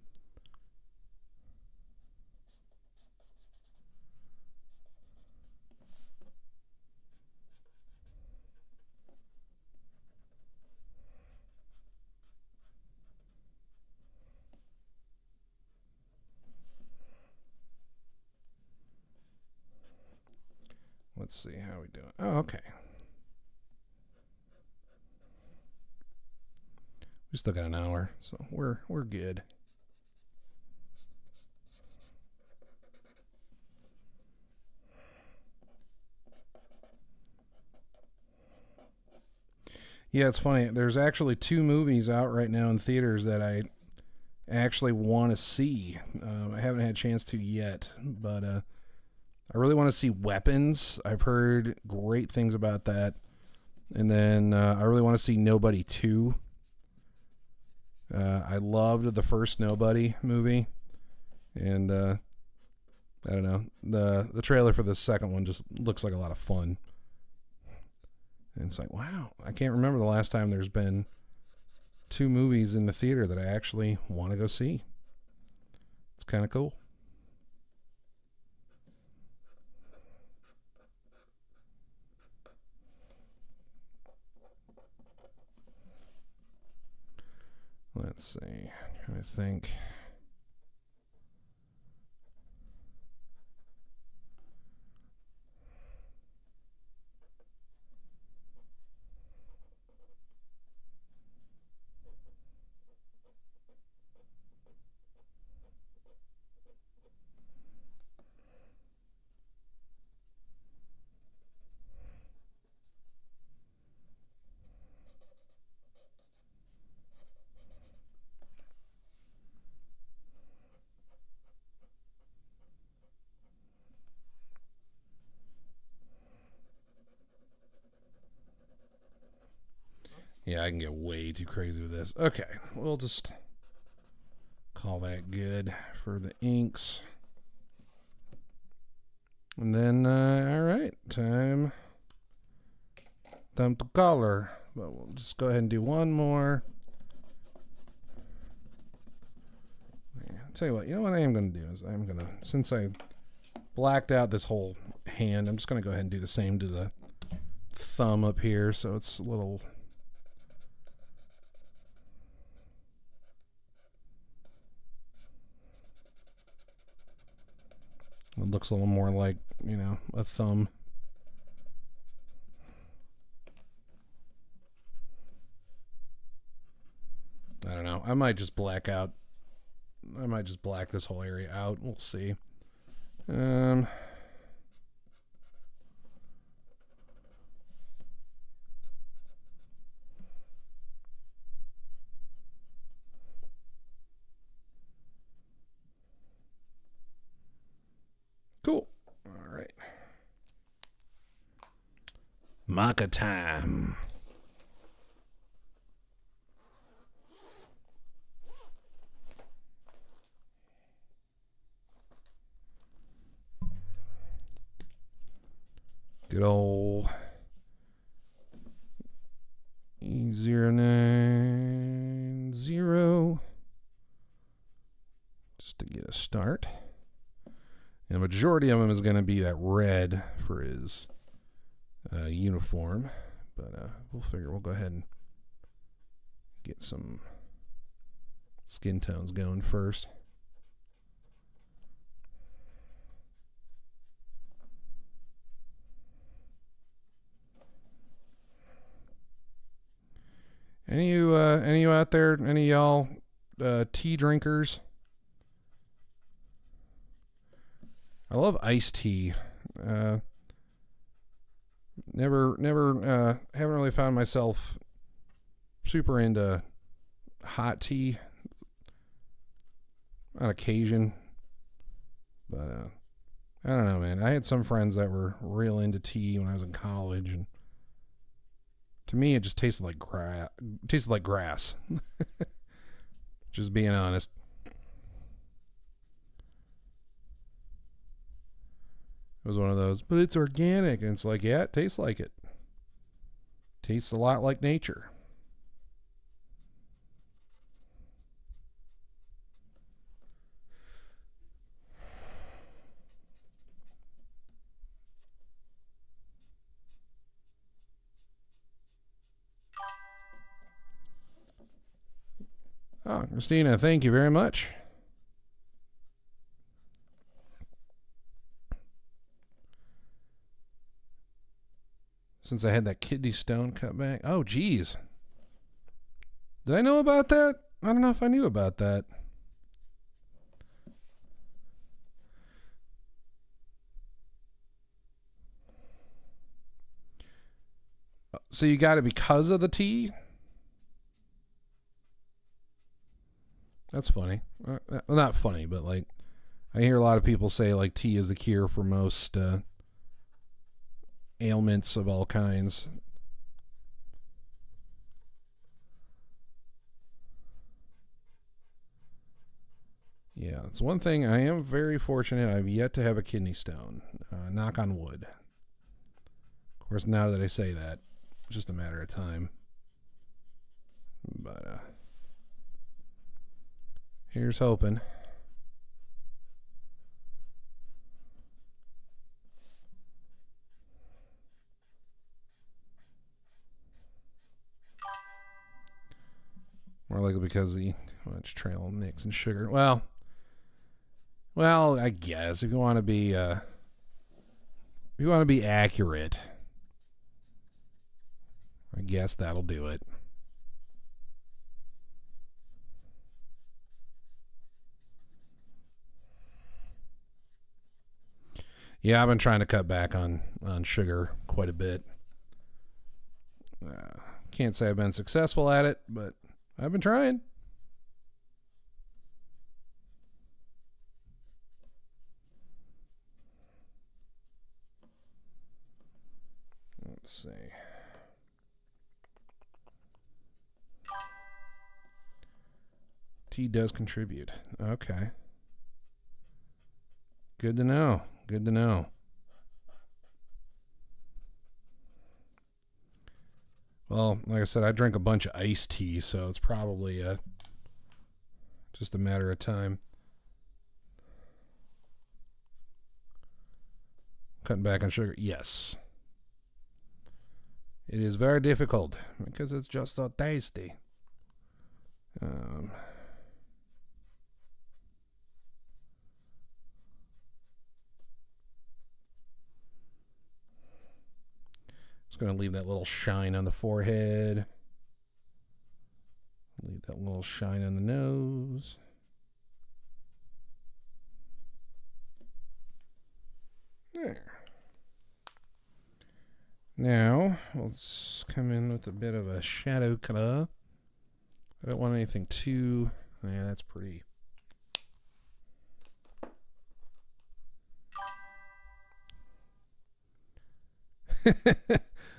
Let's see how we doing. Oh, okay. We still got an hour, so we're good. Yeah, it's funny. There's actually 2 movies out right now in theaters that I actually want to see. I haven't had a chance to yet, but I really want to see Weapons. I've heard great things about that. And then I really want to see Nobody 2. I loved the first Nobody movie. And I don't know. The trailer for the second one just looks like a lot of fun. And it's like, wow, I can't remember the last time there's been 2 movies in the theater that I actually want to go see. It's kind of cool. Let's see. I think. Yeah, I can get way too crazy with this. Okay, we'll just call that good for the inks. And then, all right, time to color. But we'll just go ahead and do one more. I'll tell you what I am going to do is I'm going to, since I blacked out this whole hand, I'm just going to go ahead and do the same to the thumb up here, so it's a little... It looks a little more like, you know, a thumb. I don't know. I might just black this whole area out. We'll see. Cool. All right. Maca time. Good old E090 just to get a start. And the majority of them is going to be that red for his uniform. But we'll go ahead and get some skin tones going first. Any of you out there, any of y'all tea drinkers? I love iced tea. Haven't really found myself super into hot tea on occasion. But I don't know, man. I had some friends that were real into tea when I was in college, and to me, it just tasted like grass. Just being honest. It was one of those, but it's organic. And it's like, yeah, it tastes like it. Tastes a lot like nature. Oh, Christina, thank you very much. Since I had that kidney stone cut back. Oh, geez. Did I know about that? I don't know if I knew about that. So you got it because of the tea? That's funny. Well, not funny, but like I hear a lot of people say like tea is the cure for most ailments of all kinds. Yeah, it's one thing. I am very fortunate. I've yet to have a kidney stone. Knock on wood. Of course, now that I say that, it's just a matter of time. But here's hoping. More likely because of the much trail mix and sugar. Well, I guess if you want to be accurate, I guess that'll do it. Yeah, I've been trying to cut back on sugar quite a bit. Can't say I've been successful at it, but I've been trying. Let's see. Tea does contribute. Okay. Good to know. Good to know. Well, like I said, I drink a bunch of iced tea, so it's probably just a matter of time. Cutting back on sugar. Yes. It is very difficult because it's just so tasty. Just going to leave that little shine on the forehead. Leave that little shine on the nose. There. Now, let's come in with a bit of a shadow color. I don't want anything too... Yeah, that's pretty...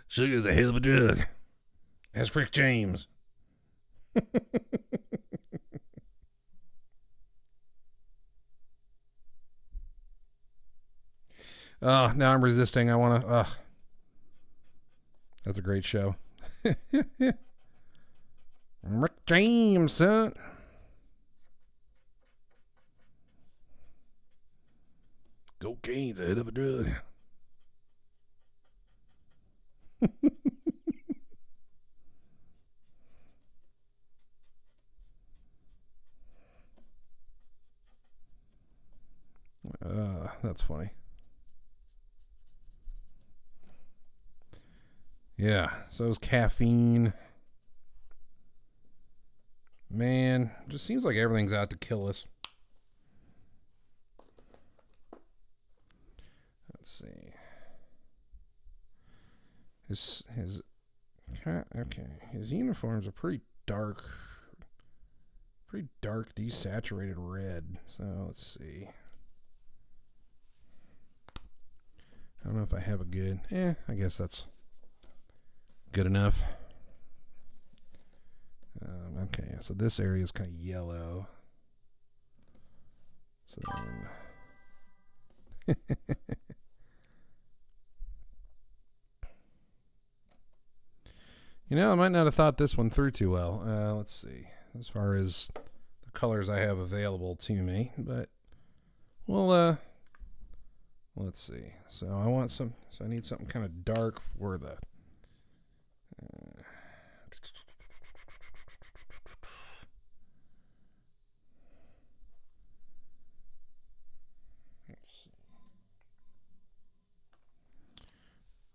Sugar's a hell of a drug. Ask Rick James. Oh, now I'm resisting. I want to... That's a great show. Rick James, son. Cocaine's a hell of a drug. That's funny. Yeah, so is caffeine. Man, just seems like everything's out to kill us. Let's see. His uniforms are pretty dark, desaturated red. So let's see. I don't know if I have a good. I guess that's good enough. Okay, so this area is kind of yellow. So then. I might not have thought this one through too well. Let's see. As far as the colors I have available to me, but well, let's see. So I need something kind of dark for the.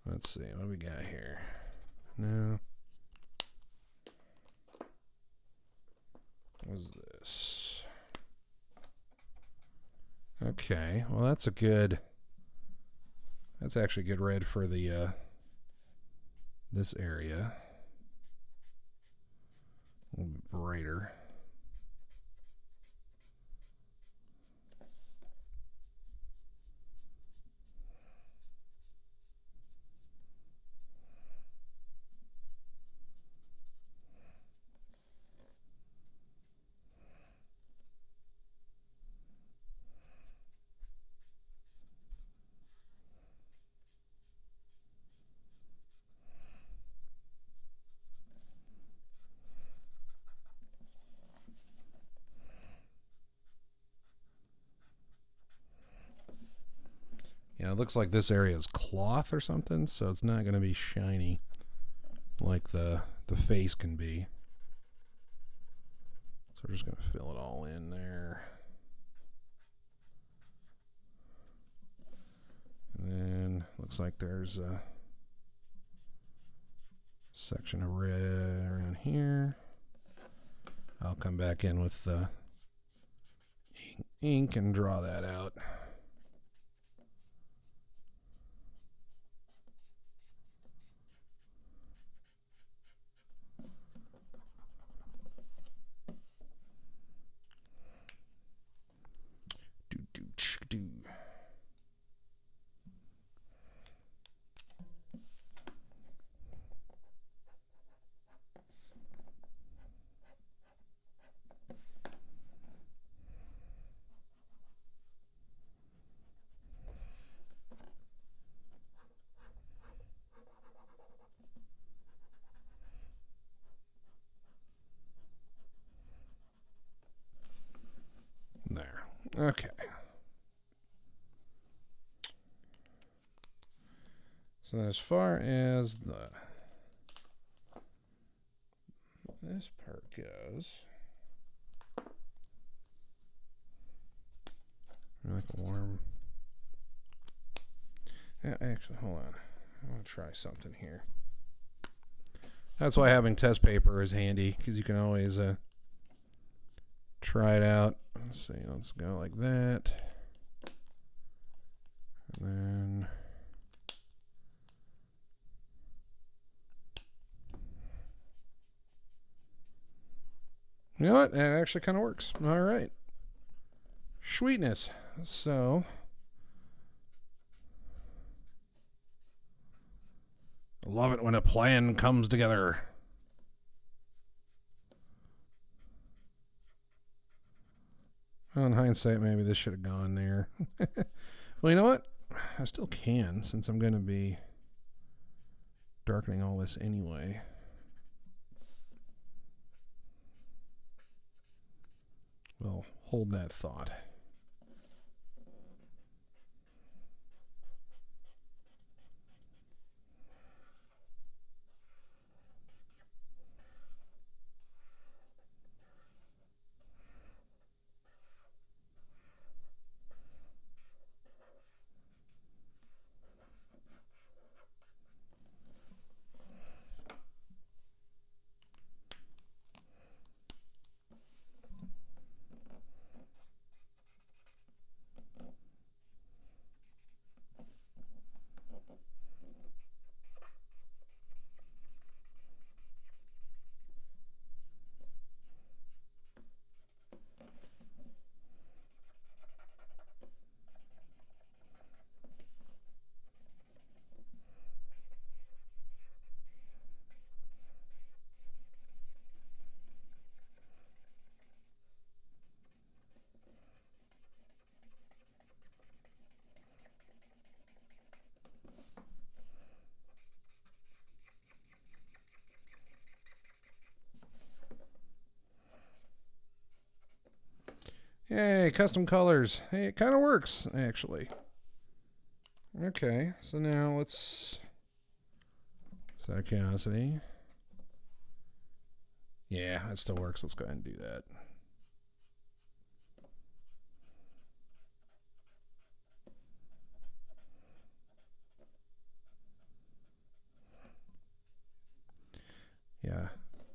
Let's see. What do we got here? No. What's this? Okay. Well, that's actually good red for the this area. A little bit brighter. Yeah, it looks like this area is cloth or something, so it's not going to be shiny like the face can be. So we're just going to fill it all in there. And then looks like there's a section of red around here. I'll come back in with the ink and draw that out. Okay. So as far as this part goes, I like a warm. Actually, hold on. I want to try something here. That's why having test paper is handy, because you can always try it out. Let's see. Let's go like that. And then you know what? It actually kind of works. All right. Sweetness. So I love it when a plan comes together. Well, in hindsight, maybe this should have gone there. Well, you know what? I still can, since I'm going to be darkening all this anyway. Well, hold that thought. Hey, custom colors. Hey, it kind of works, actually. Okay, so now let's... Is that a curiosity? Yeah, that still works. Let's go ahead and do that. Yeah.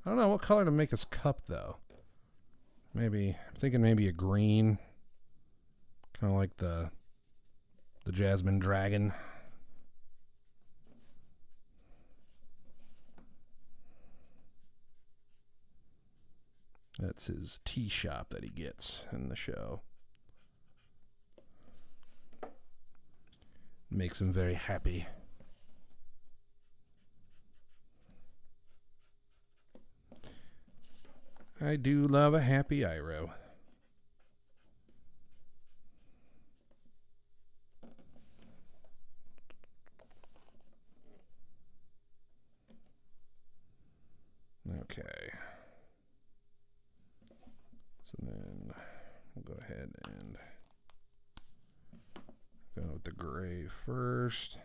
I don't know what color to make his cup, though. Maybe, I'm thinking maybe a green. Kind of like the Jasmine Dragon. That's his tea shop that he gets in the show. Makes him very happy. I do love a happy Iroh. Okay. So then we'll go ahead and go with the gray first.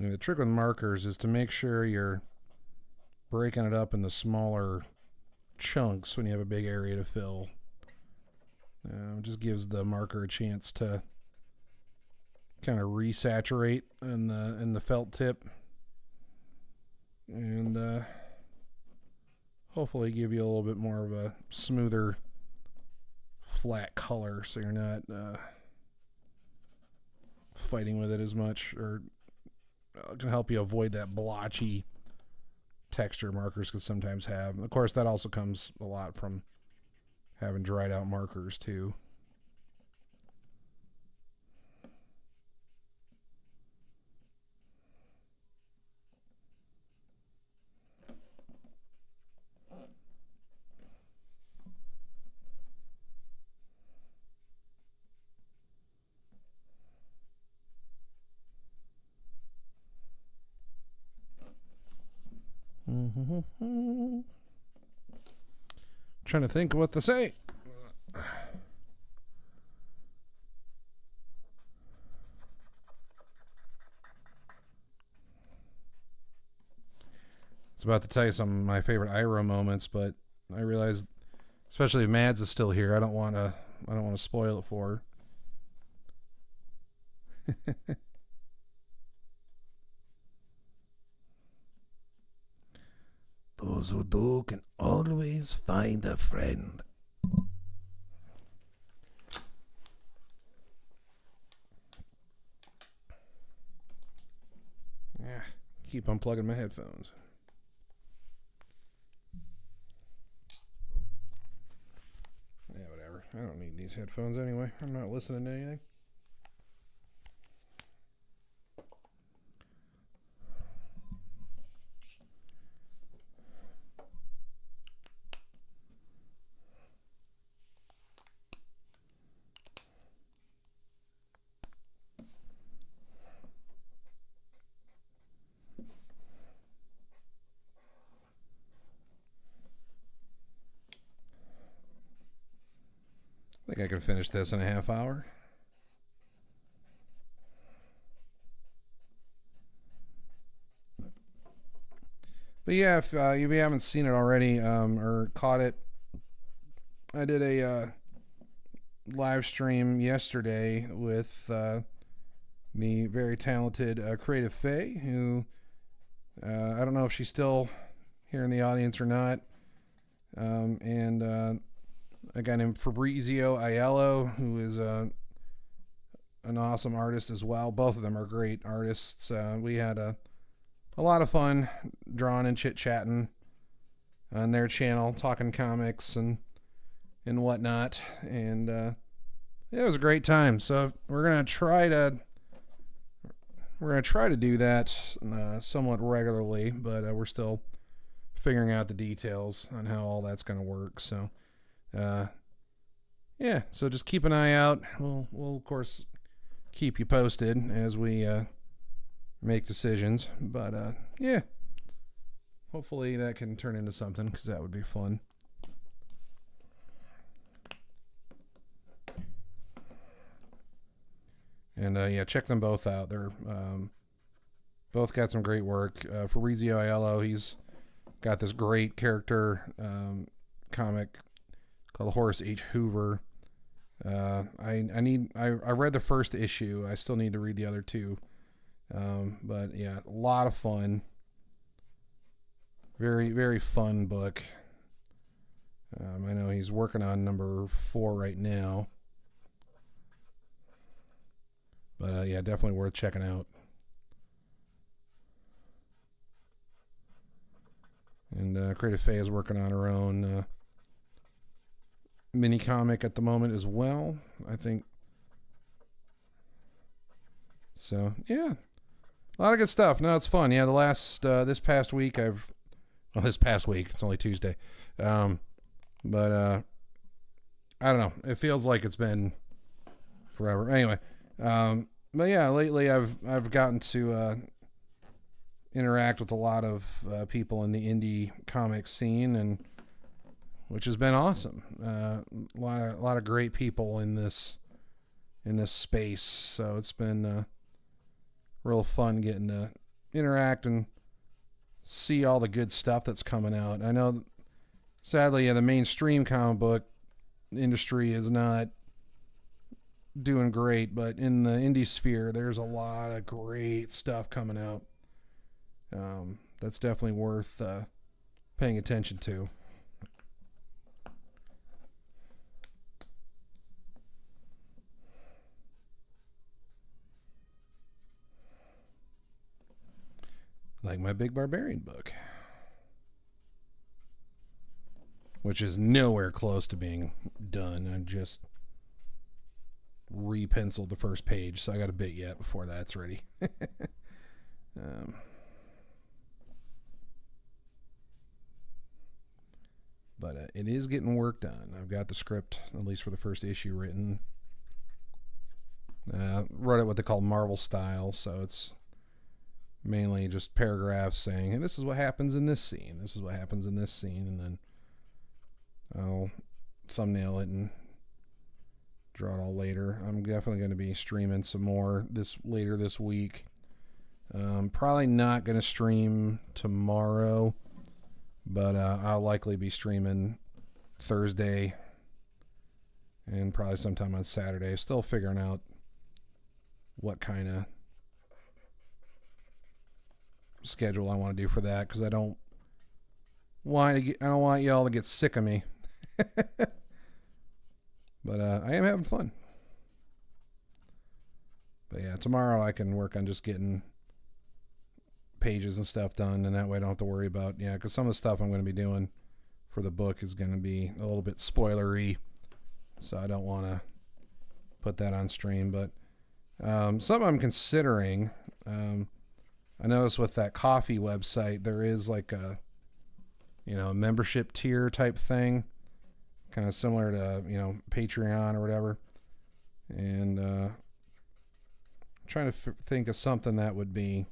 Now, the trick with markers is to make sure you're breaking it up into smaller chunks when you have a big area to fill. It just gives the marker a chance to kind of resaturate in the felt tip, and hopefully give you a little bit more of a smoother, flat color, so you're not fighting with it as much, or it can help you avoid that blotchy texture markers can sometimes have. Of course, that also comes a lot from having dried out markers too. Trying to think of what to say. I was about to tell you some of my favorite Iroh moments, but I realized, especially if Mads is still here, I don't want to spoil it for her. Those who do can always find a friend. Yeah, keep unplugging my headphones. Yeah, whatever. I don't need these headphones anyway. I'm not listening to anything. I think I can finish this in a half hour. But yeah, if you haven't seen it already or caught it, I did a live stream yesterday with the very talented Creative Faye, who I don't know if she's still here in the audience or not, and a guy named Fabrizio Aiello, who is an awesome artist as well. Both of them are great artists. We had a lot of fun drawing and chit-chatting on their channel, talking comics and whatnot, and it was a great time. So we're gonna try to do that somewhat regularly, but we're still figuring out the details on how all that's gonna work. So yeah, so just keep an eye out. We'll of course keep you posted as we make decisions, but yeah, hopefully that can turn into something, because that would be fun. And yeah, check them both out. They're both got some great work. Fabrizio Aiello, he's got this great character comic called Horace H. Hoover. I read the first issue. I still need to read the other two. But yeah, a lot of fun. Very, very fun book. I know he's working on number 4 right now. But yeah, definitely worth checking out. And Creative Faye is working on her own mini comic at the moment as well, I think. So yeah, a lot of good stuff. No, it's fun. Yeah, this past week this past week, it's only Tuesday, but I don't know, it feels like it's been forever. Anyway, but yeah, lately I've gotten to interact with a lot of people in the indie comic scene, and which has been awesome. A lot of great people in this space. So it's been real fun getting to interact and see all the good stuff that's coming out. I know, sadly, the mainstream comic book industry is not doing great, but in the indie sphere, there's a lot of great stuff coming out. That's definitely worth paying attention to. Like my Big Barbarian book, which is nowhere close to being done. I just re-penciled the first page, so I got a bit yet before that's ready. But it is getting work done. I've got the script, at least for the first issue, written. Wrote it what they call Marvel style, so it's mainly just paragraphs saying, hey, this is what happens in this scene. This is what happens in this scene. And then I'll thumbnail it and draw it all later. I'm definitely going to be streaming some more later this week. Probably not going to stream tomorrow, but I'll likely be streaming Thursday and probably sometime on Saturday. Still figuring out what kind of schedule I want to do for that, because I don't want y'all to get sick of me. But I am having fun. But yeah, tomorrow I can work on just getting pages and stuff done, and that way I don't have to worry about, because some of the stuff I'm going to be doing for the book is going to be a little bit spoilery, so I don't want to put that on stream. But something I'm considering, I noticed with that coffee website, there is like a membership tier type thing, kind of similar to Patreon or whatever, and trying to think of something that would be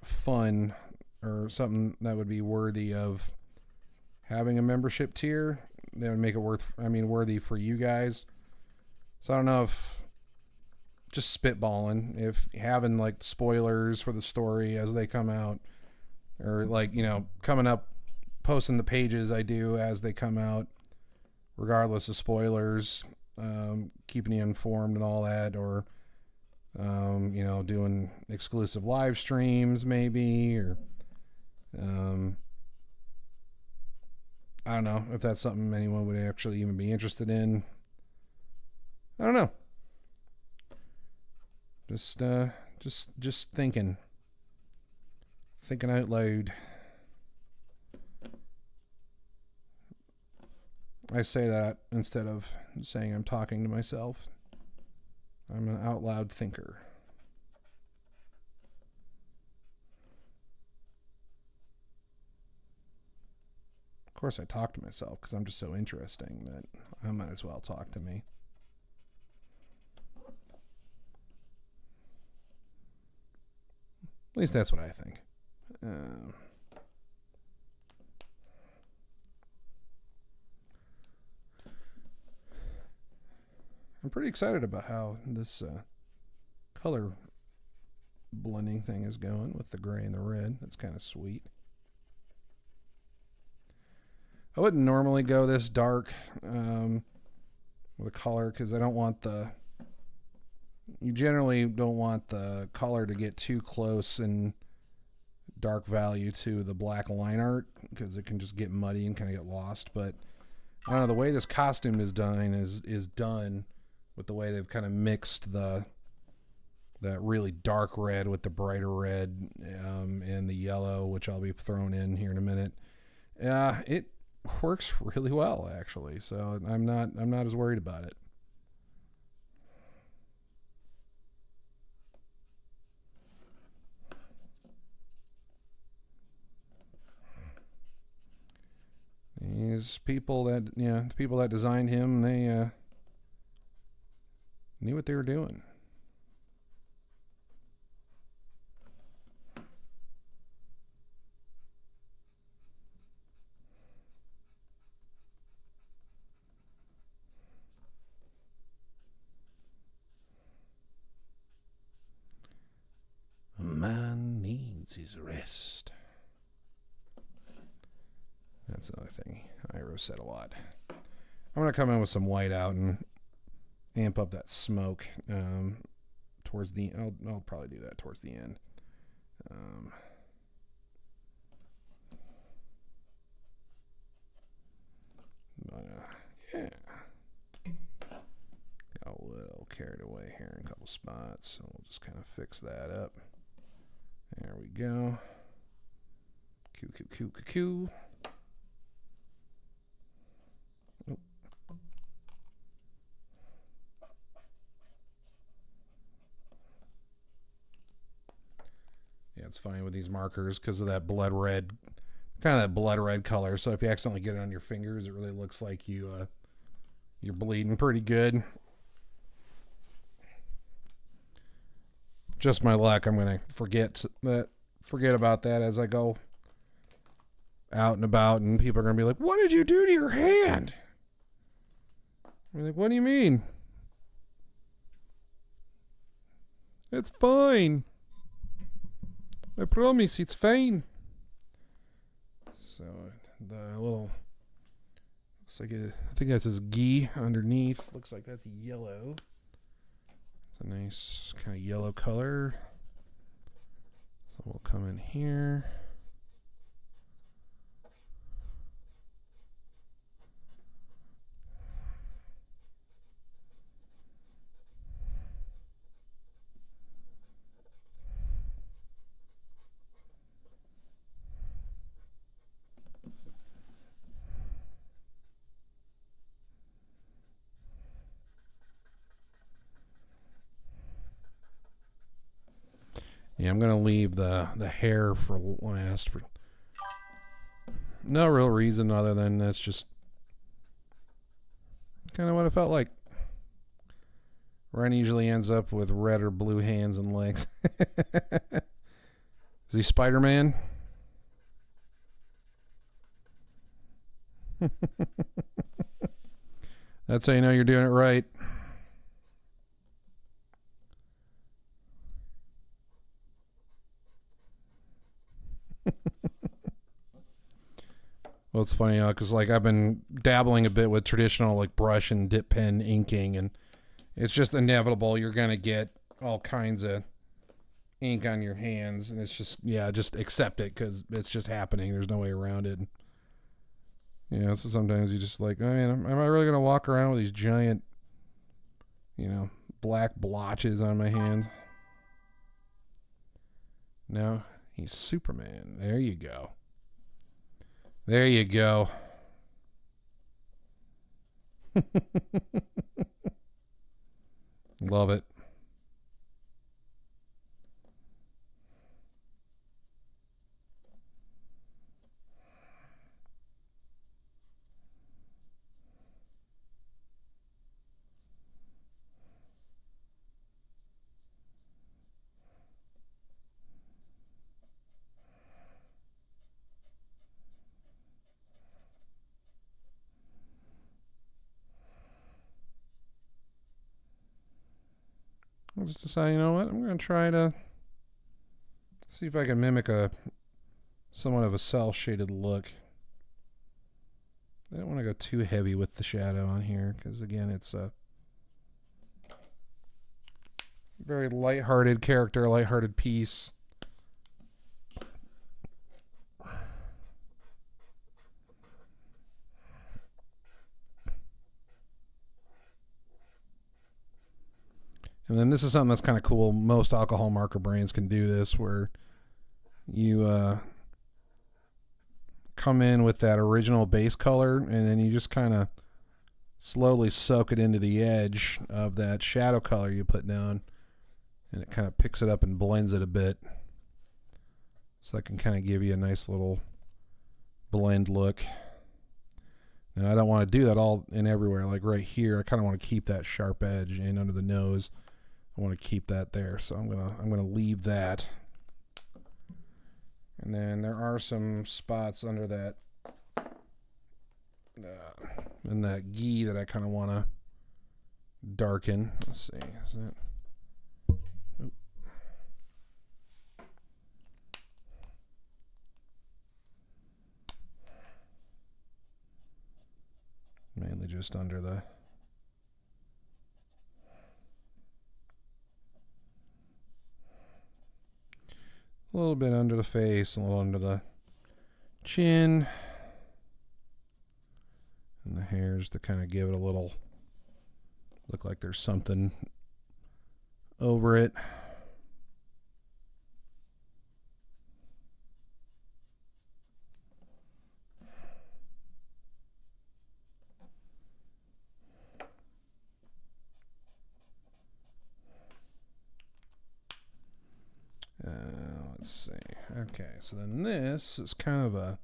fun, or something that would be worthy of having a membership tier that would make it worthy for you guys. So I don't know, if just spitballing, if having like spoilers for the story as they come out, or like coming up, posting the pages I do as they come out regardless of spoilers, keeping you informed and all that, or doing exclusive live streams maybe, or I don't know if that's something anyone would actually even be interested in. I don't know. Just thinking out loud. I say that instead of saying I'm talking to myself. I'm an out loud thinker. Of course I talk to myself because I'm just so interesting that I might as well talk to me. At least that's what I think. I'm pretty excited about how this color blending thing is going with the gray and the red. That's kind of sweet. I wouldn't normally go this dark with a color, because I don't want you generally don't want the color to get too close in dark value to the black line art, because it can just get muddy and kind of get lost. But I don't know, the way this costume is done is done with the way they've kind of mixed that really dark red with the brighter red, and the yellow, which I'll be throwing in here in a minute. It works really well, actually, so I'm not as worried about it. These people that the people that designed him, they knew what they were doing. A man needs his rest. That's another thing Iroh said a lot. I'm going to come in with some white out and amp up that smoke towards the... I'll probably do that towards the end. Yeah. Got a little carried away here in a couple spots, so we'll just kind of fix that up. There we go. Q. Yeah, it's funny with these markers because of that blood red, kind of that blood red color. So if you accidentally get it on your fingers, it really looks like you're bleeding pretty good. just my luck. I'm going to forget about that as I go out and about, and people are going to be like, what did you do to your hand? I'm like, what do you mean? It's fine. I promise it's fine. So the little, looks like I think that's his gi underneath. Looks like that's yellow. It's a nice kind of yellow color. So we'll come in here. Yeah, I'm going to leave the hair for last for no real reason other than that's just kind of what it felt like. Ryan usually ends up with red or blue hands and legs. Is he Spider-Man? That's how you know you're doing it right. Well, it's funny, because like I've been dabbling a bit with traditional like brush and dip pen inking, and it's just inevitable you're gonna get all kinds of ink on your hands, and it's just just accept it because it's just happening. There's no way around it. Yeah, so sometimes you just like, oh man, am I really gonna walk around with these giant, black blotches on my hands? No, he's Superman. There you go. There you go. Love it. I'll just decide, you know what? I'm going to try to see if I can mimic somewhat of a cell-shaded look. I don't want to go too heavy with the shadow on here because, again, it's a very lighthearted character, lighthearted piece. And then this is something that's kind of cool. Most alcohol marker brands can do this, where you come in with that original base color, and then you just kind of slowly soak it into the edge of that shadow color you put down, and it kind of picks it up and blends it a bit. So that can kind of give you a nice little blend look. Now, I don't want to do that all in everywhere. Like right here, I kind of want to keep that sharp edge in under the nose. I want to keep that there, so I'm gonna leave that. And then there are some spots under that in that gi that I kind of want to darken. Let's see, is that? Oop. Mainly just under the. A little bit under the face, a little under the chin, and the hairs to kind of give it a little look like there's something over it. Let's see. Okay, so then this is kind of a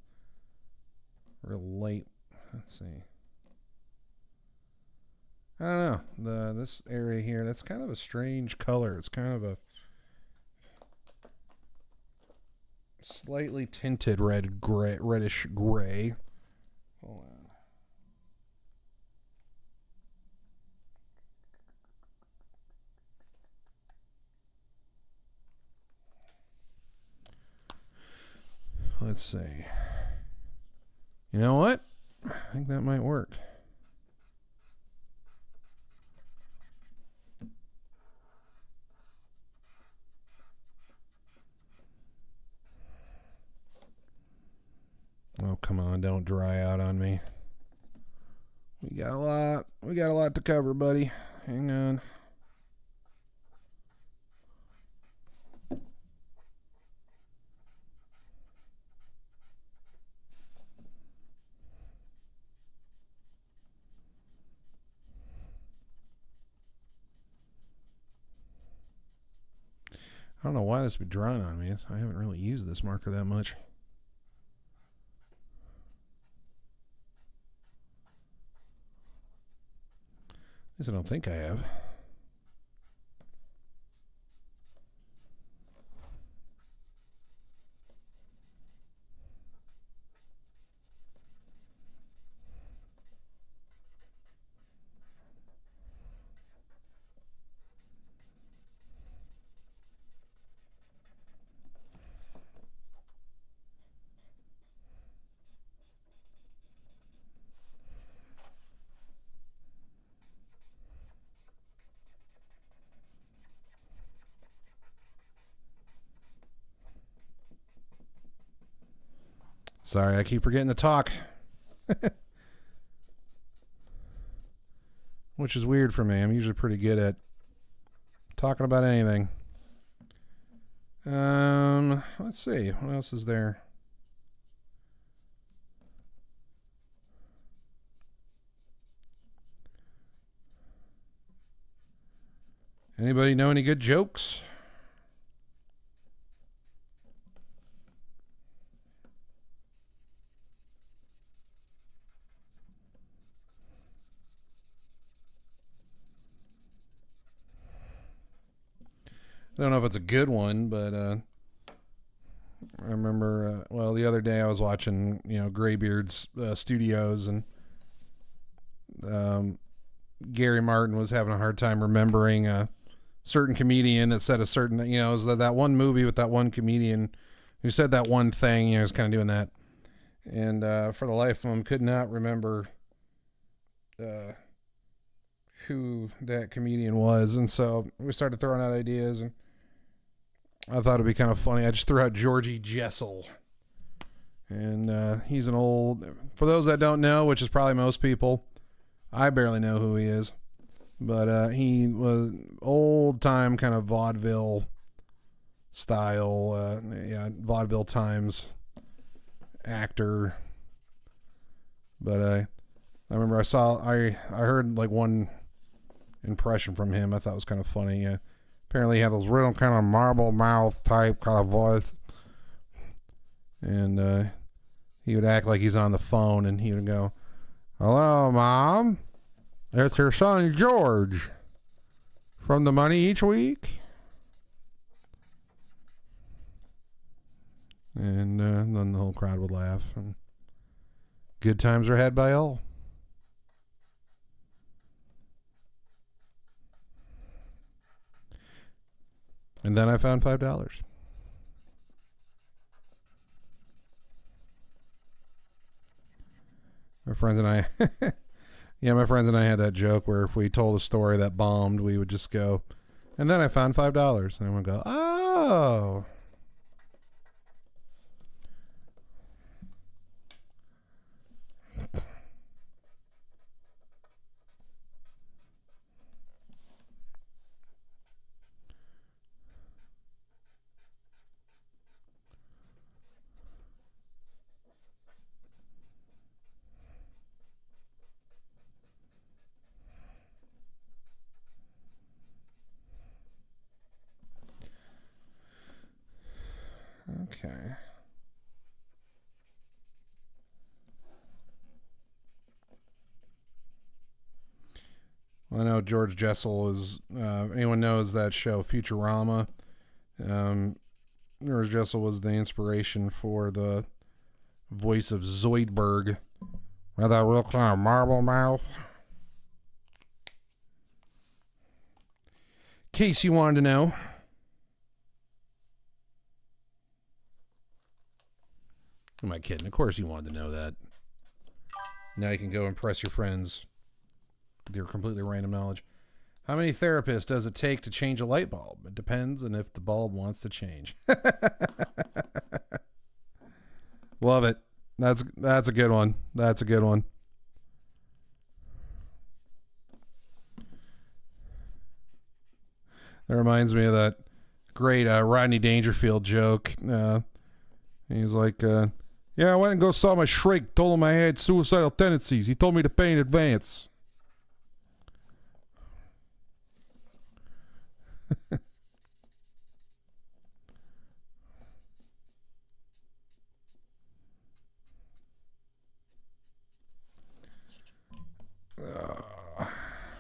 real light. Let's see. I don't know. This area here, that's kind of a strange color. It's kind of a Slightly tinted reddish gray. Hold on. Let's see. You know what? I think that might work. Oh, come on, don't dry out on me. We got a lot to cover, buddy. Hang on. I don't know why this would be drying on me. I haven't really used this marker that much. At least I don't think I have. Sorry, I keep forgetting to talk. Which is weird for me. I'm usually pretty good at talking about anything. Let's see. What else is there? Anybody know any good jokes? I don't know if it's a good one, but I remember, the other day I was watching, Graybeard's Studios, and Gary Martin was having a hard time remembering a certain comedian that said a certain, it was that one movie with that one comedian who said that one thing, he was kind of doing that. And for the life of him, could not remember who that comedian was. And so we started throwing out ideas, and I thought it'd be kind of funny. I just threw out Georgie Jessel. And he's an old, for those that don't know, which is probably most people, I barely know who he is. But he was old time kind of vaudeville style, vaudeville times actor. But I remember I heard like one impression from him I thought was kind of funny. Apparently he had those real kind of marble mouth type kind of voice. And he would act like he's on the phone, and he would go, "Hello, Mom. It's your son, George. From the Money Each Week." And then the whole crowd would laugh. And good times are had by all. And then I found $5. My friends and I, my friends and I had that joke where if we told a story that bombed, we would just go, "And then I found $5. And I would go, "Oh." Okay. Well, I know George Jessel is, anyone knows that show Futurama, Jessel was the inspiration for the voice of Zoidberg. With that real kind of marble mouth. In case you wanted to know. Who am I kidding? Of course you wanted to know that. Now you can go impress your friends with your completely random knowledge. How many therapists does it take to change a light bulb? It depends on if the bulb wants to change. Love it. That's a good one. That's a good one. That reminds me of that great Rodney Dangerfield joke. He's like, yeah, I went and go saw my shrink, told him I had suicidal tendencies. He told me to pay in advance.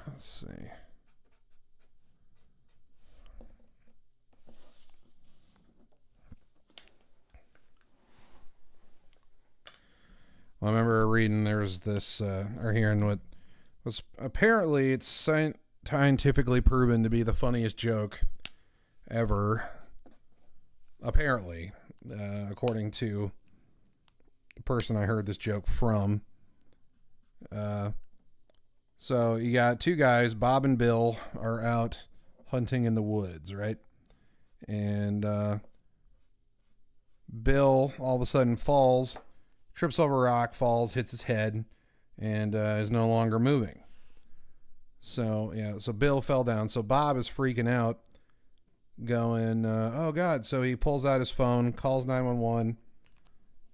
Let's see. Well, I remember reading there's this, or hearing what was apparently it's scientifically proven to be the funniest joke ever. Apparently, according to the person I heard this joke from. So you got two guys, Bob and Bill, are out hunting in the woods, right? And Bill all of a sudden falls, trips over a rock, falls, hits his head, and is no longer moving. So Bill fell down. So Bob is freaking out, going, oh God. So he pulls out his phone, calls 911,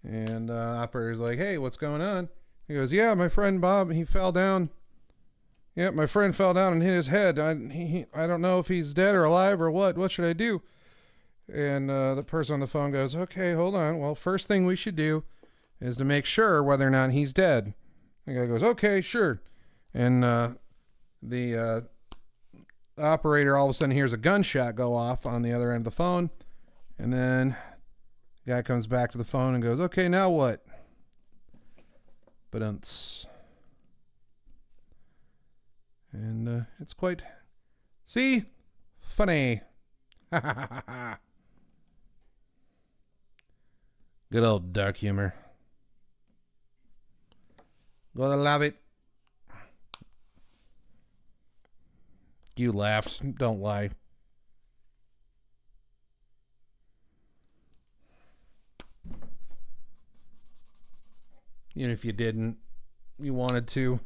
and operator's like, hey, what's going on? He goes, yeah, my friend Bob, he fell down. Yeah, my friend fell down and hit his head. I don't know if he's dead or alive or what. What should I do? And the person on the phone goes, okay, hold on. Well, first thing we should do is to make sure whether or not he's dead. The guy goes, okay, sure. And the operator all of a sudden hears a gunshot go off on the other end of the phone. And then the guy comes back to the phone and goes, okay, now what? But and it's quite, see, funny. Good old dark humor. Gotta love it. You laughed, don't lie. Even if you didn't, you wanted to.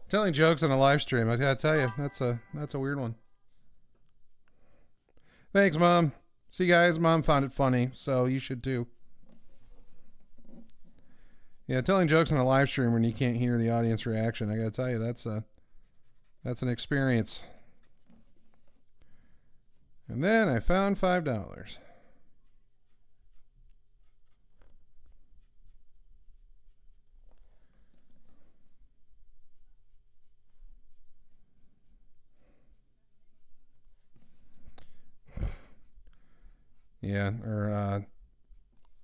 Telling jokes on a live stream, I gotta tell you, that's a weird one. Thanks, Mom. See, guys, Mom found it funny, so you should too. Yeah, telling jokes on a live stream when you can't hear the audience reaction, I gotta tell you, that's an experience. And then I found $5. Yeah, or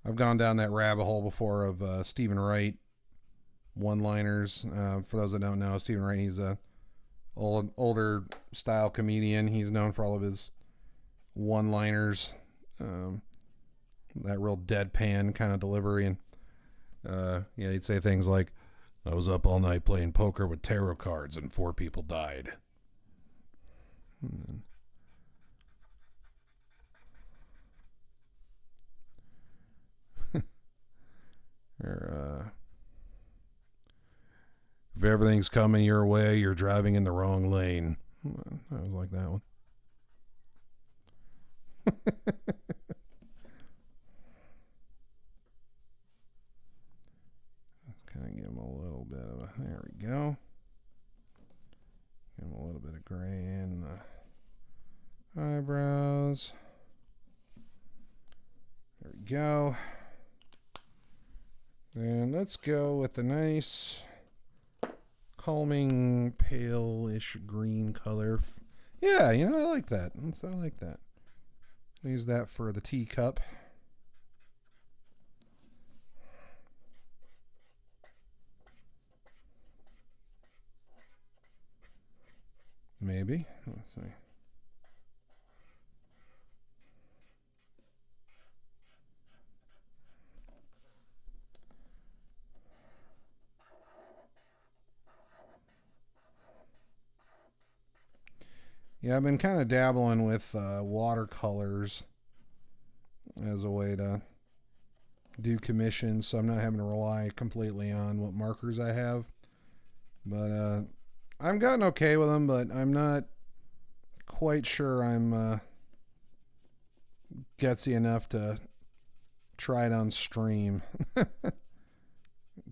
I've gone down that rabbit hole before of Stephen Wright one-liners. For those that don't know, Stephen Wright, he's a older style comedian. He's known for all of his one-liners, that real deadpan kind of delivery, and he'd say things like, "I was up all night playing poker with tarot cards, and 4 people died." Or if everything's coming your way, you're driving in the wrong lane. I was like that one. Kind of give him a little bit of a, there we go. Give him a little bit of gray in the eyebrows. There we go. And let's go with the nice calming pale-ish green color. Yeah, you know, I like that. I like that. Use that for the teacup. Maybe. Let's see. Yeah, I've been kind of dabbling with watercolors as a way to do commissions, so I'm not having to rely completely on what markers I have. But I've gotten okay with them, but I'm not quite sure I'm gutsy enough to try it on stream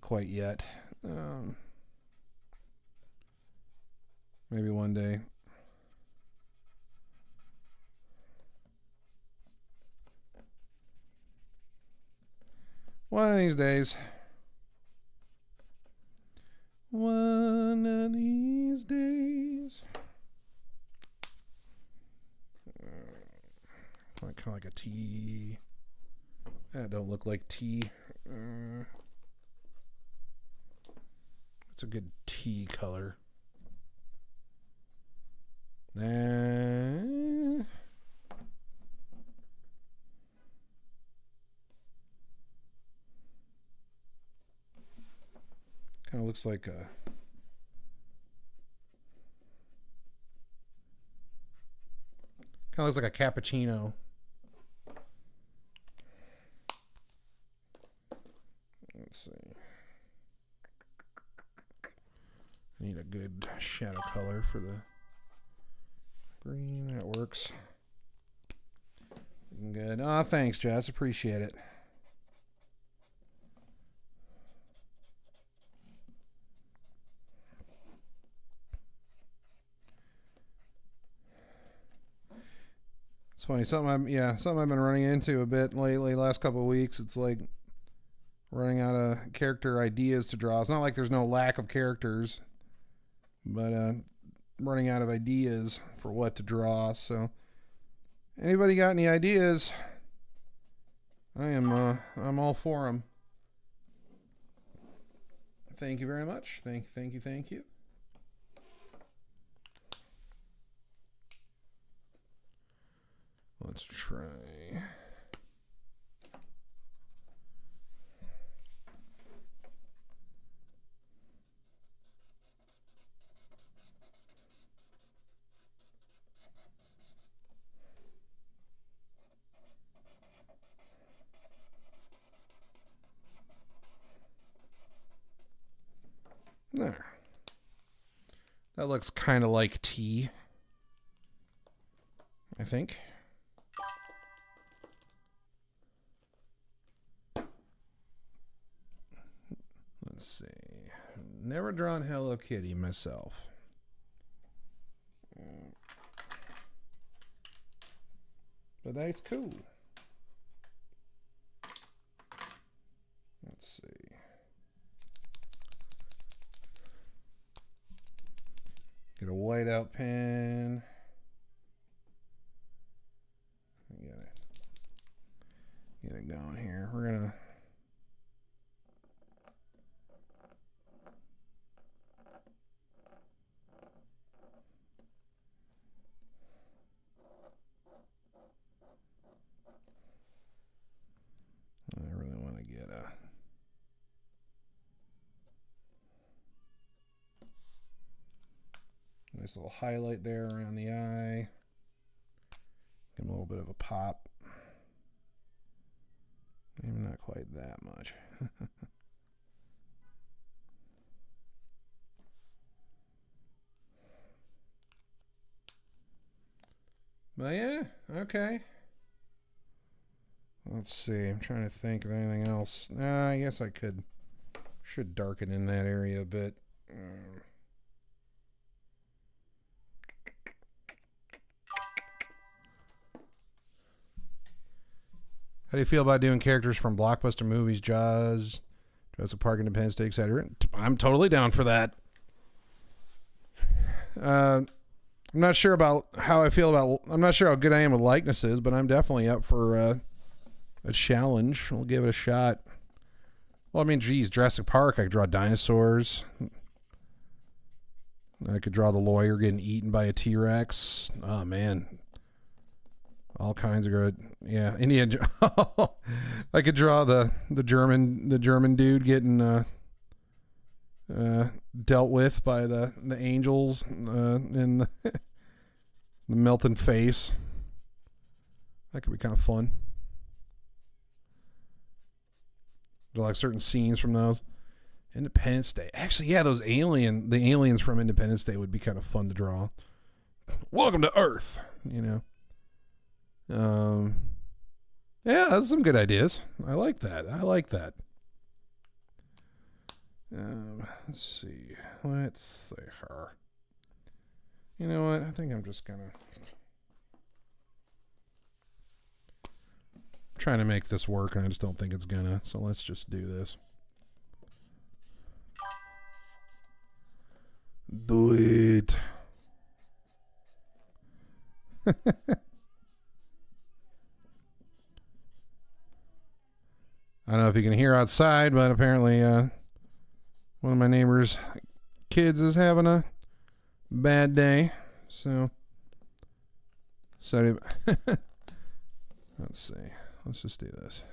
quite yet. Maybe one day. One of these days. One of these days. Kind of like a tea. That don't look like tea. It's a good tea color. Kind of looks like a cappuccino. Let's see. I need a good shadow color for the green. That works. Good. Oh, thanks, Jess. Appreciate it. It's funny. Something I've been running into a bit lately. Last couple of weeks, it's like running out of character ideas to draw. It's not like there's no lack of characters, but running out of ideas for what to draw. So, anybody got any ideas? I'm all for them. Thank you very much. Thank you. Let's try. There. That looks kind of like tea, I think. Let's see. Never drawn Hello Kitty myself. But that's cool. Let's see. Get a whiteout pen. Get it going here. We're gonna I really want to get a nice little highlight there around the eye. Give him a little bit of a pop. Maybe not quite that much. But yeah, okay. Let's see. I'm trying to think of anything else. I guess I should darken in that area a bit. How do you feel about doing characters from blockbuster movies, Jaws, Jurassic Park, Independence Day, etc. I'm totally down for that. I'm not sure about how I feel about. I'm not sure how good I am with likenesses, but I'm definitely up for a challenge. We'll give it a shot. Well, I mean, geez, Jurassic Park. I could draw dinosaurs. I could draw the lawyer getting eaten by a T-Rex. Oh man, all kinds of good. Yeah, Indian. I could draw the German dude getting dealt with by the angels in the, the melting face. That could be kind of fun. Like certain scenes from those. Independence Day. Actually, yeah, the aliens from Independence Day would be kind of fun to draw. Welcome to Earth, you know. Yeah, that's some good ideas. I like that. Let's see. Let's see her. You know what? I think I'm just gonna trying to make this work, and I just don't think it's gonna. So let's just do this. Do it. I don't know if you can hear outside, but apparently one of my neighbor's kids is having a bad day. So let's see. Let's just do this.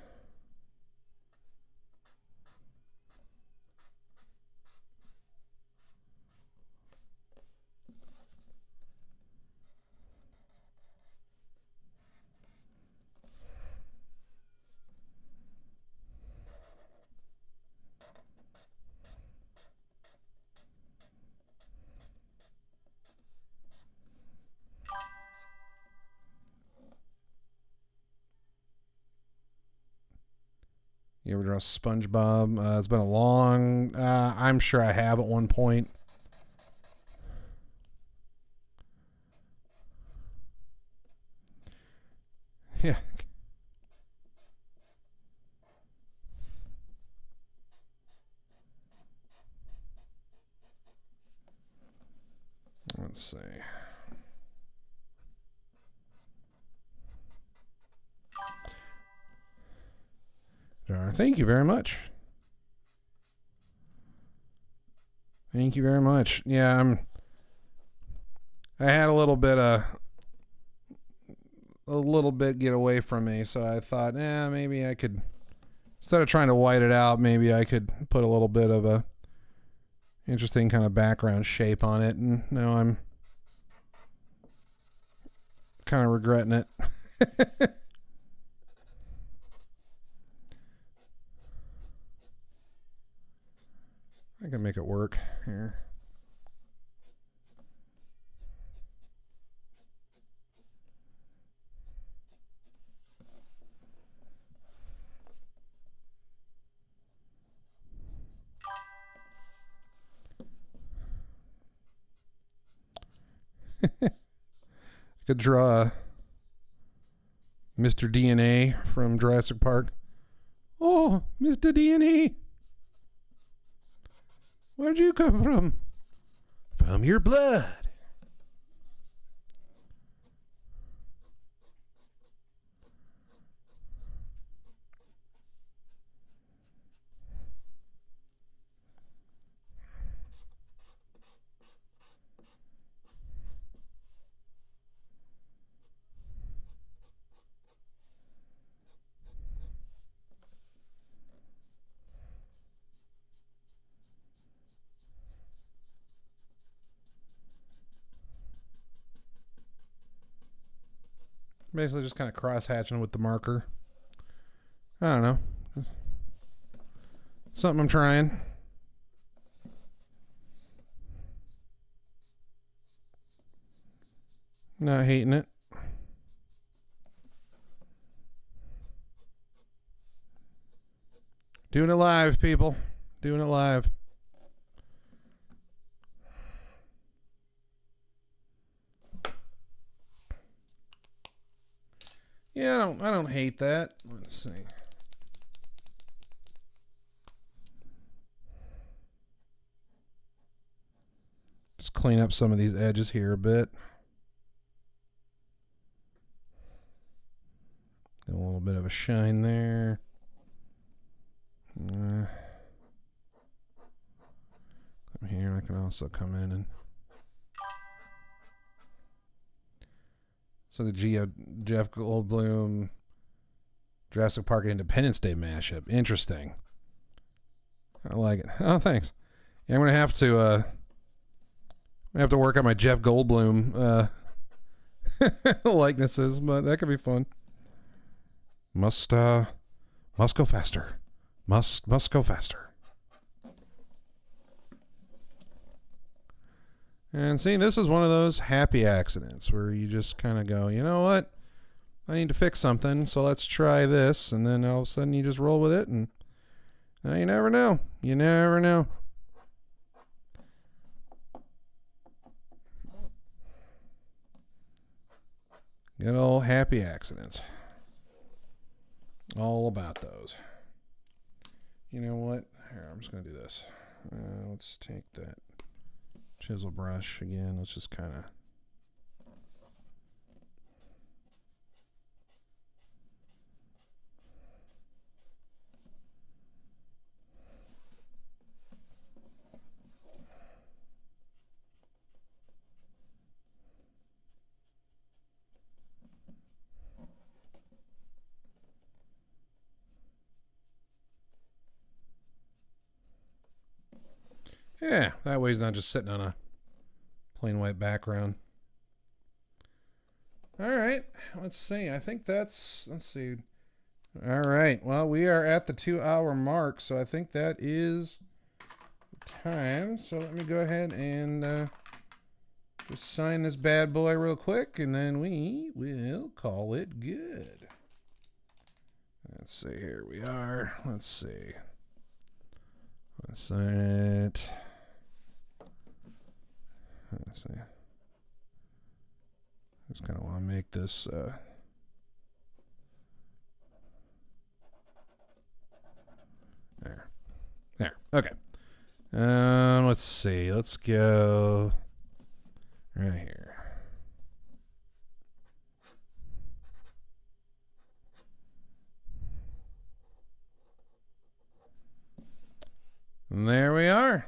You ever draw SpongeBob? It's been a long... I'm sure I have at one point. Yeah. Let's see. Thank you very much. Thank you very much. Yeah, I had a little bit get away from me, so I thought, maybe I could, instead of trying to white it out, maybe I could put a little bit of a interesting kind of background shape on it, and now I'm kind of regretting it. I can make it work here. I could draw Mr. DNA from Jurassic Park. Oh, Mr. DNA. Where'd you come from? From your blood. Basically just kind of cross-hatching with the marker. I don't know. Something I'm trying. Not hating it. Doing it live, people. Doing it live. Yeah, I don't hate that. Let's see. Just clean up some of these edges here a bit. Get a little bit of a shine there. Come here, I can also come in and... So the Jeff Goldblum Jurassic Park Independence Day mashup. Interesting. I like it. Oh, thanks. Yeah, I'm gonna have to work on my Jeff Goldblum likenesses, but that could be fun. Must go faster. Must go faster. And see, this is one of those happy accidents where you just kind of go, you know what? I need to fix something, so let's try this. And then all of a sudden you just roll with it, and you never know. You never know. Good old happy accidents. All about those. You know what? Here, I'm just going to do this. Let's take that chisel brush again. Let's just kind of... Yeah, that way he's not just sitting on a plain white background. All right, let's see. I think that's, let's see. All right, well, we are at the 2-hour mark, so I think that is time. So let me go ahead and just sign this bad boy real quick, and then we will call it good. Let's see, here we are. Let's see. Let's sign it. Let's see. Just kind of want to make this there. Okay. Let's see. Let's go right here. And there we are.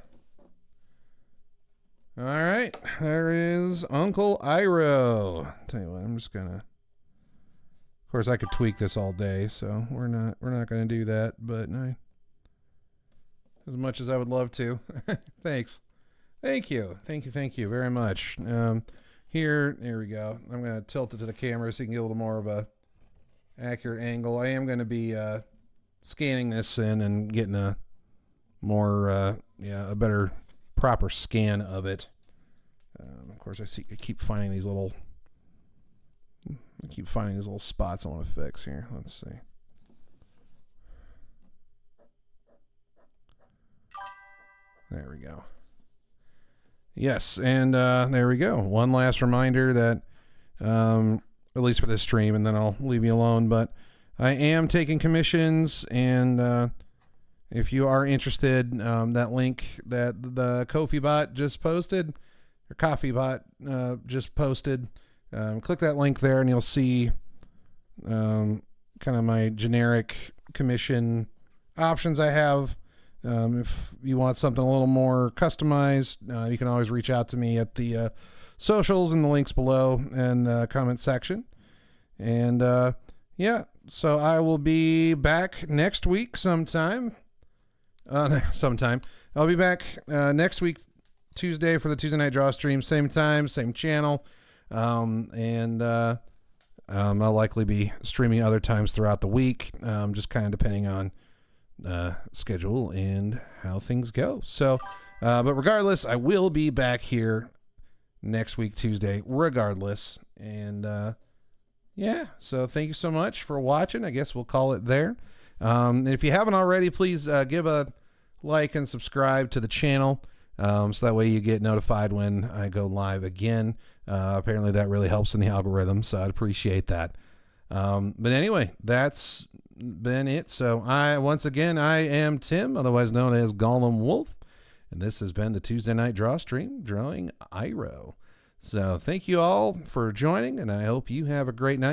All right, there is Uncle Iroh. Tell you what, I'm just gonna. Of course, I could tweak this all day, so we're not gonna do that. But as much as I would love to, thanks, thank you very much. There we go. I'm gonna tilt it to the camera so you can get a little more of a accurate angle. I am gonna be scanning this in and getting a more a better proper scan of it. Of course, I keep finding these little spots I want to fix here. Let's see. There we go. Yes, and there we go. One last reminder that, at least for this stream, and then I'll leave you alone, but I am taking commissions, and if you are interested, that link that the Ko-fi bot just posted, or Coffee bot just posted, click that link there and you'll see kind of my generic commission options I have. If you want something a little more customized, you can always reach out to me at the socials and the links below in the comment section. And yeah, so I will be back next week sometime. I'll be back next week, Tuesday, for the Tuesday Night Draw stream. Same time, same channel. And I'll likely be streaming other times throughout the week, just kind of depending on schedule and how things go. So, but regardless, I will be back here next week, Tuesday, regardless. And yeah, so thank you so much for watching. I guess we'll call it there. And if you haven't already, please give a like and subscribe to the channel, so that way you get notified when I go live again. Apparently that really helps in the algorithm, so I'd appreciate that. But anyway, that's been it. So once again, I am Tim, otherwise known as GolemWulf, And this has been the Tuesday Night Draw Stream, drawing Iroh. So thank you all for joining, and I hope you have a great night.